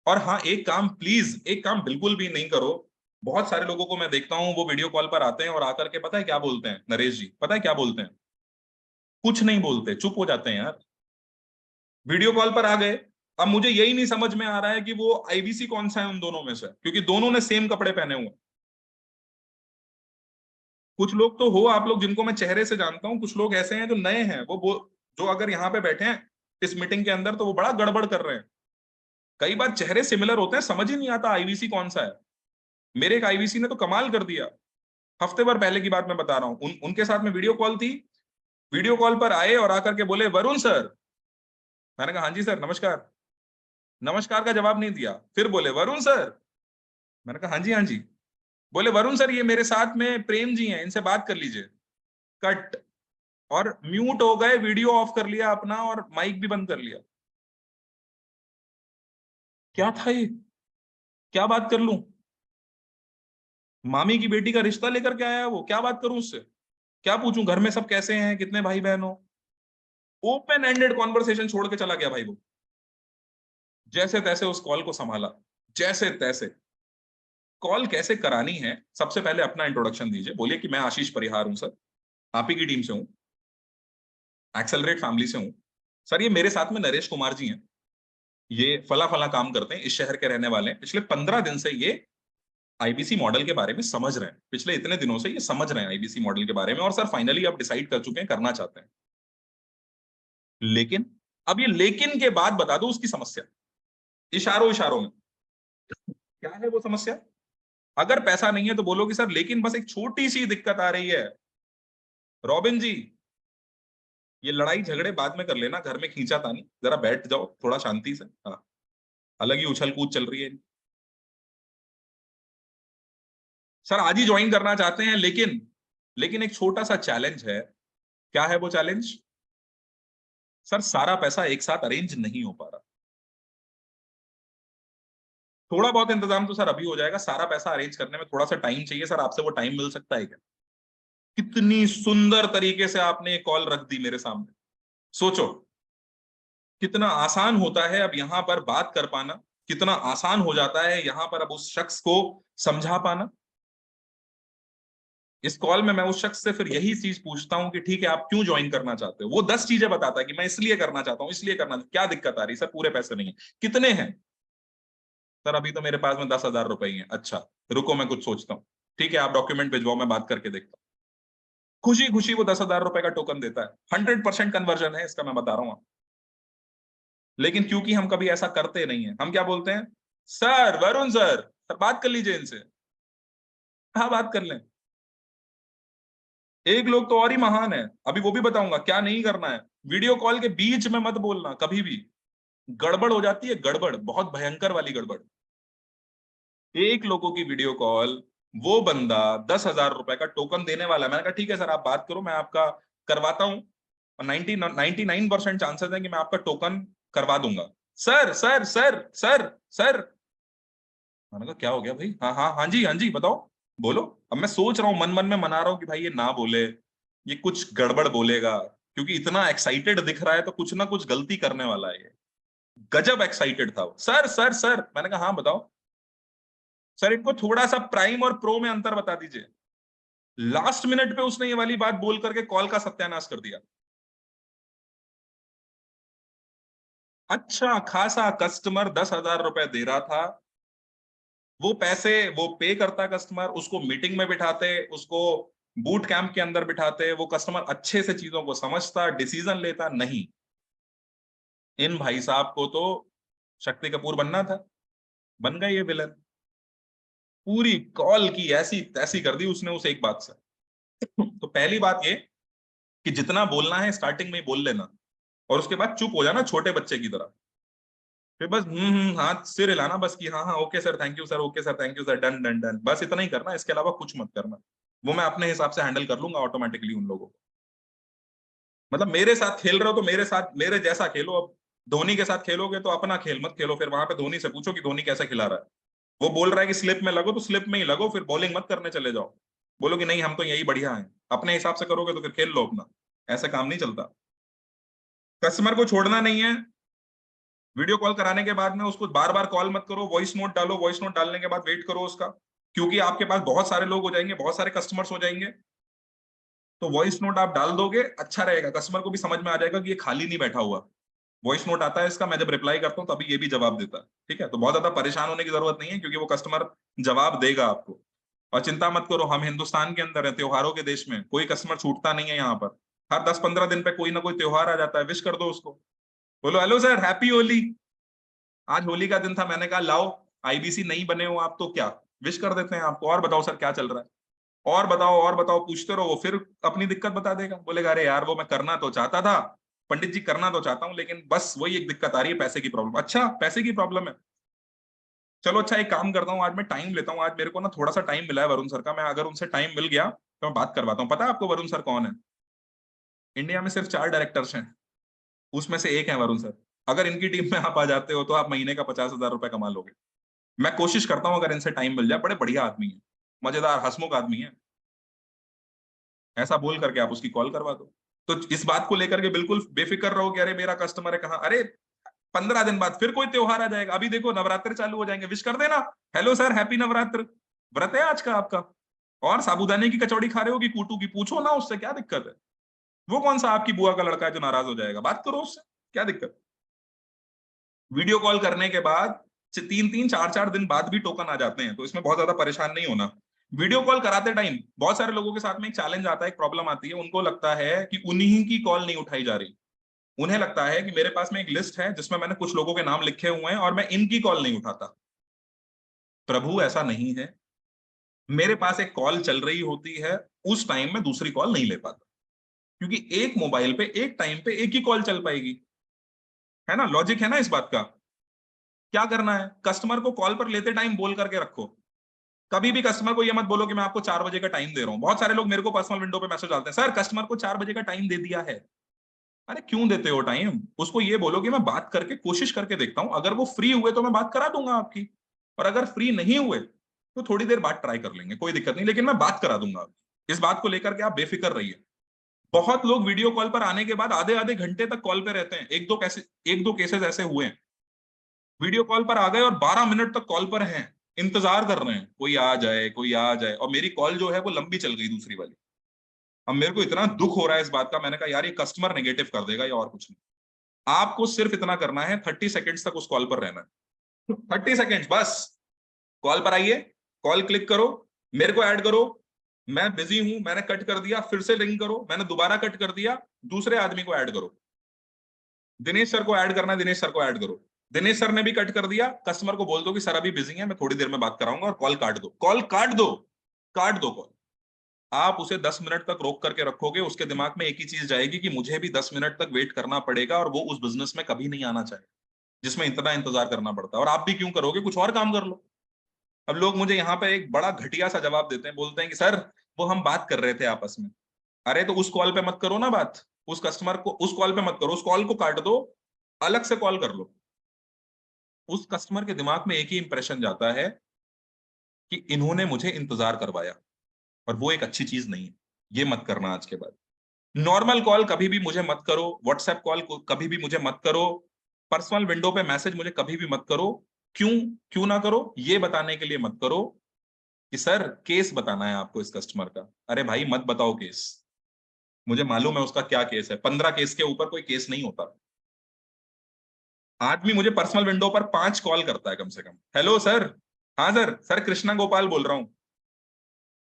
और हाँ, एक काम प्लीज, एक काम बिल्कुल भी नहीं करो। बहुत सारे लोगों को मैं देखता हूं वो वीडियो कॉल पर आते हैं और आकर के पता है क्या बोलते हैं? नरेश जी पता है क्या बोलते हैं? कुछ नहीं बोलते, चुप हो जाते हैं यार। वीडियो कॉल पर आ गए, अब मुझे यही नहीं समझ में आ रहा है कि वो आईबीसी कौन सा है उन दोनों में से, क्योंकि दोनों ने सेम कपड़े पहने हुए। कुछ लोग तो हो आप लोग जिनको मैं चेहरे से जानता हूं, कुछ लोग ऐसे हैं जो नए हैं, जो अगर यहाँ पे बैठे हैं इस मीटिंग के अंदर तो वो बड़ा गड़बड़ कर रहे हैं। कई बार चेहरे सिमिलर होते हैं, समझ ही नहीं आता आईवीसी कौन सा है। मेरे एक आईवीसी ने तो कमाल कर दिया, हफ्ते भर पहले की बात मैं बता रहा हूँ, उनके साथ में वीडियो कॉल थी। वीडियो कॉल पर आए और आकर के बोले वरुण सर। मैंने कहा हाँ जी सर नमस्कार। नमस्कार का जवाब नहीं दिया, फिर बोले वरुण सर। मैंने कहा हाँ जी हाँ जी। बोले वरुण सर ये मेरे साथ में प्रेम जी हैं, इनसे बात कर लीजिए। कट। और म्यूट हो गए, वीडियो ऑफ कर लिया अपना और माइक भी बंद कर लिया। क्या था ये, क्या बात कर लूं? मामी की बेटी का रिश्ता लेकर के आया है वो, क्या बात करूं उससे? क्या पूछूं घर में सब कैसे हैं, कितने भाई बहन हो? ओपन एंडेड कॉन्वर्सेशन छोड़ के चला गया भाई वो। जैसे तैसे उस कॉल को संभाला, जैसे तैसे। कॉल कैसे करानी है, सबसे पहले अपना इंट्रोडक्शन दीजिए, बोलिए कि मैं आशीष परिहार हूं सर, आप ही की टीम से हूं, एक्सेलरेट फैमिली से हूं। सर ये मेरे साथ में नरेश कुमार जी हैं, ये फला फला काम करते हैं, इस शहर के रहने वाले हैं, पिछले 15 दिन से ये आईबीसी मॉडल के बारे में समझ रहे हैं, पिछले इतने दिनों से ये समझ रहे हैं आईबीसी मॉडल के बारे में, और सर फाइनली अब डिसाइड कर चुके हैं, करना चाहते हैं। लेकिन अब ये लेकिन के बाद बता दो उसकी समस्या, इशारों इशारों में क्या है वो समस्या। अगर पैसा नहीं है तो बोलो कि सर लेकिन बस एक छोटी सी दिक्कत आ रही है। रॉबिन जी ये लड़ाई झगड़े बाद में कर लेना, घर में खींचा तानी, जरा बैठ जाओ थोड़ा शांति से। हाँ, अलग ही उछल कूद चल रही है। सर आज ही ज्वाइन करना चाहते हैं, लेकिन एक छोटा सा चैलेंज है। क्या है वो चैलेंज? सर सारा पैसा एक साथ अरेंज नहीं हो पा रहा। थोड़ा बहुत इंतजाम तो सर अभी हो जाएगा, सारा पैसा अरेंज करने में थोड़ा सा टाइम चाहिए सर, आपसे वो टाइम मिल सकता है क्या? कितनी सुंदर तरीके से आपने एक कॉल रख दी मेरे सामने। सोचो कितना आसान होता है अब यहां पर बात कर पाना, कितना आसान हो जाता है यहां पर अब उस शख्स को समझा पाना। इस कॉल में मैं उस शख्स से फिर यही चीज पूछता हूं कि ठीक है आप क्यों ज्वाइन करना चाहते हो, वो 10 चीजें बताता है कि मैं इसलिए करना चाहता हूं, इसलिए करना, क्या दिक्कत आ रही है सर? पूरे पैसे नहीं है। कितने हैं सर? अभी तो मेरे पास में 10,000 रुपए ही है। अच्छा रुको मैं कुछ सोचता हूँ। ठीक है आप डॉक्यूमेंट भिजवाओ, मैं बात करके देखता हूँ। खुशी खुशी वो 10,000 रुपए का टोकन देता है, 100% कन्वर्जन है इसका, मैं बता रहा हूँ। लेकिन क्योंकि हम कभी ऐसा करते नहीं है, हम क्या बोलते हैं? सर वरुण सर बात कर लीजिए इनसे। हाँ बात कर लें। एक लोग तो और ही महान है, अभी वो भी बताऊंगा क्या नहीं करना है। वीडियो कॉल के बीच में मत बोलना कभी भी, गड़बड़ हो जाती है, गड़बड़ बहुत भयंकर वाली गड़बड़। एक लोगों की वीडियो कॉल, वो बंदा 10,000 रुपए का टोकन देने वाला है। मैंने कहा ठीक है सर आप बात करो, मैं आपका करवाता हूं, और 99% चांसेस है कि मैं आपका टोकन करवा दूंगा। Sir sir sir sir sir. मैंने कहा क्या हो गया भाई? हाँ हाँ हाँ जी हाँ जी बताओ, बोलो। अब मैं सोच रहा हूँ, मन मन में मना रहा हूँ कि भाई ये ना बोले, ये कुछ गड़बड़ बोलेगा, क्योंकि इतना एक्साइटेड दिख रहा है तो कुछ ना कुछ गलती करने वाला है ये। गजब एक्साइटेड था वो। Sir sir sir. मैंने कहा हाँ बताओ। सर इनको थोड़ा सा प्राइम और प्रो में अंतर बता दीजिए। लास्ट मिनट पे उसने ये वाली बात बोल करके कॉल का सत्यानाश कर दिया। अच्छा खासा कस्टमर 10,000 रुपए दे रहा था, वो पैसे वो पे करता कस्टमर, उसको मीटिंग में बिठाते, उसको बूट कैंप के अंदर बिठाते, वो कस्टमर अच्छे से चीजों को समझता, डिसीजन लेता। नहीं, इन भाई साहब को तो शक्ति कपूर बनना था, बन गए ये विलन। पूरी कॉल की ऐसी तैसी कर दी उसने उस एक बात से। तो पहली बात ये कि जितना बोलना है स्टार्टिंग में ही बोल लेना, और उसके बाद चुप हो जाना छोटे बच्चे की तरह। फिर बस हाथ सिर हिलाना बस कि हाँ हाँ okay sir thank you sir, okay sir thank you sir, done done done, बस इतना ही करना, इसके अलावा कुछ मत करना। वो मैं अपने हिसाब से हैंडल कर लूंगा ऑटोमेटिकली उन लोगों को। मतलब मेरे साथ खेल रहे हो तो मेरे साथ मेरे जैसा खेलो। अब धोनी के साथ खेलोगे तो अपना खेल मत खेलो, फिर वहां पे धोनी से पूछो कि धोनी कैसा खिला रहा है। वो बोल रहा है कि स्लिप में लगो तो स्लिप में ही लगो, फिर बॉलिंग मत करने चले जाओ। बोलो कि नहीं हम तो यही बढ़िया हैं, अपने हिसाब से करोगे तो फिर खेल लो अपना। ऐसा काम नहीं चलता। कस्टमर को छोड़ना नहीं है। वीडियो कॉल कराने के बाद में उसको बार बार कॉल मत करो, वॉइस नोट डालो, वॉइस नोट डालने के बाद वेट करो उसका, क्योंकि आपके पास बहुत सारे लोग हो जाएंगे, बहुत सारे कस्टमर्स हो जाएंगे। तो वॉइस नोट आप डाल दोगे, अच्छा रहेगा, कस्टमर को भी समझ में आ जाएगा कि ये खाली नहीं बैठा हुआ। वॉइस नोट आता है इसका, मैं जब रिप्लाई करता हूँ तभी ये भी जवाब देता है। ठीक है, तो बहुत ज्यादा परेशान होने की जरूरत नहीं है, क्योंकि वो कस्टमर जवाब देगा आपको। और चिंता मत करो, हम हिंदुस्तान के अंदर है, त्योहारों के देश में, कोई कस्टमर छूटता नहीं है यहाँ पर। हर 10-15 दिन पे कोई ना कोई त्योहार आ जाता है, विश कर दो उसको, बोलो हेलो सर हैप्पी होली, आज होली का दिन था, मैंने कहा लाओ, आईबीसी नहीं बने हो आप तो क्या, विश कर देते हैं आपको। और बताओ सर क्या चल रहा है, और बताओ और बताओ, पूछते रहो, वो फिर अपनी दिक्कत बता देगा, बोलेगा अरे यार वो मैं करना तो चाहता था पंडित जी, करना तो चाहता हूं, लेकिन बस वही एक दिक्कत आ रही है, पैसे की प्रॉब्लम। अच्छा पैसे की प्रॉब्लम है, चलो अच्छा एक काम करता हूँ, आज मैं टाइम लेता हूँ, आज मेरे को ना थोड़ा सा टाइम मिला है वरुण सर का, मैं अगर उनसे टाइम मिल गया तो मैं बात करवाता हूँ। पता है आपको वरुण सर कौन है? इंडिया में सिर्फ 4 डायरेक्टर्स हैं, उसमें से एक है वरुण सर। अगर इनकी टीम में आप आ जाते हो तो आप महीने का 50,000 रुपए कमा लोगे। मैं कोशिश करता हूँ अगर इनसे टाइम मिल जाए, बड़े बढ़िया आदमी है, मजेदार हंसमुख आदमी है, ऐसा बोल करके आप उसकी कॉल करवा दो। तो इस बात को लेकर के बिल्कुल बेफिक्र रहो कि अरे मेरा कस्टमर है कहाँ, अरे 15 दिन बाद फिर कोई त्योहार आ जाएगा, अभी देखो नवरात्र चालू हो जाएंगे, विश कर देना, हेलो सर हैप्पी नवरात्र, व्रत है आज का आपका, और साबूदाने की कचौड़ी खा रहे हो कि कूटू की, पूछो ना उससे क्या दिक्कत है, वो कौन सा आपकी बुआ का लड़का है जो नाराज हो जाएगा, बात करो उससे, क्या दिक्कत। वीडियो कॉल करने के बाद 3-3 4-4 दिन बाद भी टोकन आ जाते हैं, तो इसमें बहुत ज्यादा परेशान नहीं होना। वीडियो कॉल कराते टाइम बहुत सारे लोगों के साथ में एक चैलेंज आता है, एक प्रॉब्लम आती है, उनको लगता है कि उन्हीं की कॉल नहीं उठाई जा रही, उन्हें लगता है कि मेरे पास में एक लिस्ट है जिसमें मैंने कुछ लोगों के नाम लिखे हुए हैं और मैं इनकी कॉल नहीं उठाता। प्रभु ऐसा नहीं है, मेरे पास एक कॉल चल रही होती है, उस टाइम में दूसरी कॉल नहीं ले पाता, क्योंकि एक मोबाइल पे एक टाइम पे एक ही कॉल चल पाएगी, है ना, लॉजिक है ना इस बात का। क्या करना है, कस्टमर को कॉल पर लेते टाइम बोल करके रखो, कभी भी कस्टमर को ये मत बोलो कि मैं आपको 4 बजे का टाइम दे रहा हूं। बहुत सारे लोग मेरे को पर्सनल विंडो पे मैसेज डालते हैं, सर कस्टमर को 4 बजे का टाइम दे दिया है। अरे क्यों देते हो टाइम, उसको ये बोलो कि मैं बात करके कोशिश करके देखता हूं, अगर वो फ्री हुए तो मैं बात करा दूंगा आपकी, और अगर फ्री नहीं हुए तो थोड़ी देर बाद ट्राई कर लेंगे, कोई दिक्कत नहीं, लेकिन मैं बात करा दूंगा आपकी। इस बात को लेकर के आप बेफिक्र रहिए। बहुत लोग वीडियो कॉल पर आने के बाद आधे आधे घंटे तक कॉल पे रहते हैं, एक दो केसेस ऐसे हुए हैं, वीडियो कॉल पर आ गए और 12 मिनट तक कॉल पर हैं, इंतजार कर रहे हैं कोई आ जाए कोई आ जाए, और मेरी कॉल जो है वो लंबी चल गई दूसरी वाली। अब मेरे को इतना दुख हो रहा है इस बात का, मैंने कहा यार ये कस्टमर नेगेटिव कर देगा या और कुछ नहीं। आपको सिर्फ इतना करना है, 30 सेकेंड्स तक उस कॉल पर रहना है, 30 सेकेंड्स बस। कॉल पर आइए, कॉल क्लिक करो, मेरे को ऐड करो, मैं बिजी हूं, मैंने कट कर दिया, फिर से रिंग करो, मैंने दोबारा कट कर दिया, दूसरे आदमी को ऐड करो, दिनेश सर को ऐड करना है, दिनेश सर को ऐड करो, दिनेश सर ने भी कट कर दिया, कस्टमर को बोल दो कि सर अभी बिजी है, मैं थोड़ी देर में बात कराऊंगा, और कॉल काट दो, कॉल काट दो, काट दो कॉल। आप उसे 10 मिनट तक रोक करके रखोगे, उसके दिमाग में एक ही चीज जाएगी कि मुझे भी 10 मिनट तक वेट करना पड़ेगा, और वो उस बिजनेस में कभी नहीं आना चाहेगा जिसमें इतना इंतजार करना पड़ता है। और आप भी क्यों करोगे, कुछ और काम कर लो। अब लोग मुझे यहाँ पे एक बड़ा घटिया सा जवाब देते हैं, बोलते हैं कि सर वो हम बात कर रहे थे आपस में। अरे तो उस कॉल पे मत करो ना बात, उस कस्टमर को उस कॉल पे मत करो, उस कॉल को काट दो, अलग से कॉल कर लो। उस कस्टमर के दिमाग में एक ही इंप्रेशन जाता है कि इन्होंने मुझे इंतजार करवाया, और वो एक अच्छी चीज नहीं है, ये मत करना आज के बाद। नॉर्मल कॉल कभी भी मुझे मत करो, व्हाट्सएप कॉल कभी भी मुझे मत करो, पर्सनल विंडो पे मैसेज मुझे कभी भी मत करो। क्यों क्यों ना करो, ये बताने के लिए मत करो कि सर केस बताना है आपको इस कस्टमर का। अरे भाई मत बताओ केस, मुझे मालूम है उसका क्या केस है, 15 केस के ऊपर कोई केस नहीं होता। आदमी मुझे पर्सनल विंडो पर 5 कॉल करता है कम से कम, हेलो सर, हाँ सर, सर कृष्णा गोपाल बोल रहा हूँ।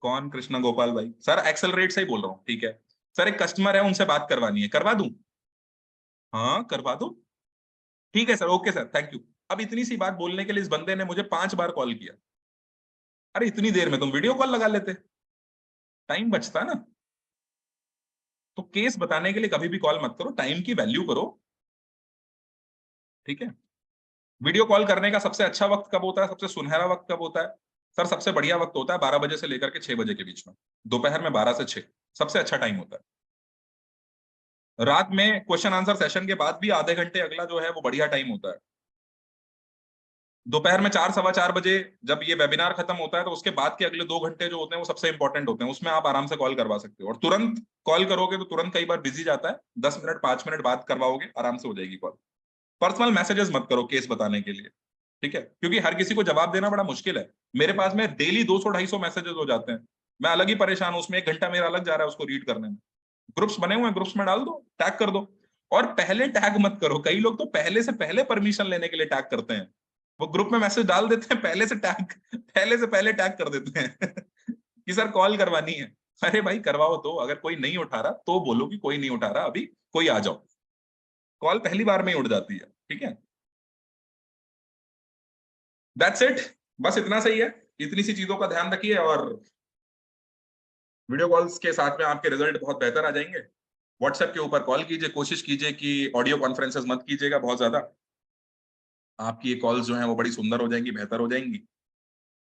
कौन कृष्णा गोपाल भाई, सर एक्सेलरेट से ही बोल रहा हूँ, ठीक है सर, एक कस्टमर है उनसे बात करवानी है, करवा दूं? हाँ करवा दो, ठीक है sir, okay sir, thank you. अब इतनी सी बात बोलने के लिए इस बंदे ने मुझे 5 बार कॉल किया। अरे इतनी देर में तुम वीडियो कॉल लगा लेते, टाइम बचता ना। तो केस बताने के लिए कभी भी कॉल मत करो, टाइम की वैल्यू करो, ठीक है। वीडियो कॉल करने का सबसे अच्छा वक्त कब होता है, सबसे सुनहरा वक्त कब होता है? सर सबसे बढ़िया वक्त होता है 12 बजे से लेकर के 6 बजे के बीच में, दोपहर में 12 से 6 सबसे अच्छा टाइम होता है। रात में क्वेश्चन आंसर सेशन के बाद भी आधे घंटे अगला जो है वो बढ़िया टाइम होता है। दोपहर में 4-4:15 बजे जब ये वेबिनार खत्म होता है, तो उसके बाद के अगले 2 घंटे जो होते हैं वो सबसे इंपॉर्टेंट होते हैं, उसमें आप आराम से कॉल करवा सकते हो, और तुरंत कॉल करोगे तो तुरंत कई बार बिजी जाता है, 10 मिनट 5 मिनट बात करवाओगे आराम से हो जाएगी कॉल। पर्सनल मैसेजेस मत करो केस बताने के लिए, ठीक है, क्योंकि हर किसी को जवाब देना बड़ा मुश्किल है। मेरे पास में डेली 200-250 मैसेजेस हो जाते हैं, मैं अलग ही परेशान हूं, उसमें 1 घंटा मेरा अलग जा रहा है उसको रीड करने में। ग्रुप्स बने हुए हैं, ग्रुप्स में डाल दो, टैग कर दो। और पहले टैग मत करो, कई लोग तो पहले से पहले परमिशन लेने के लिए टैग करते हैं। वो ग्रुप में मैसेज डाल देते हैं, पहले से पहले टैग कर देते हैं कि सर कॉल करवानी है। अरे भाई करवाओ, तो अगर कोई नहीं उठा रहा तो बोलो कि कोई नहीं उठा रहा, अभी कोई आ जाओ। कॉल पहली बार में ही उठ जाती है, ठीक है। दैट्स इट, बस इतना सही है। इतनी सी चीजों का ध्यान रखिए और वीडियो कॉल्स के साथ में आपके रिजल्ट बहुत बेहतर आ जाएंगे। व्हाट्सएप के ऊपर कॉल कीजिए, कोशिश कीजिए कि ऑडियो कॉन्फ्रेंसेस मत कीजिएगा बहुत ज्यादा। आपकी ये कॉल्स जो हैं वो बड़ी सुंदर हो जाएंगी, बेहतर हो जाएंगी।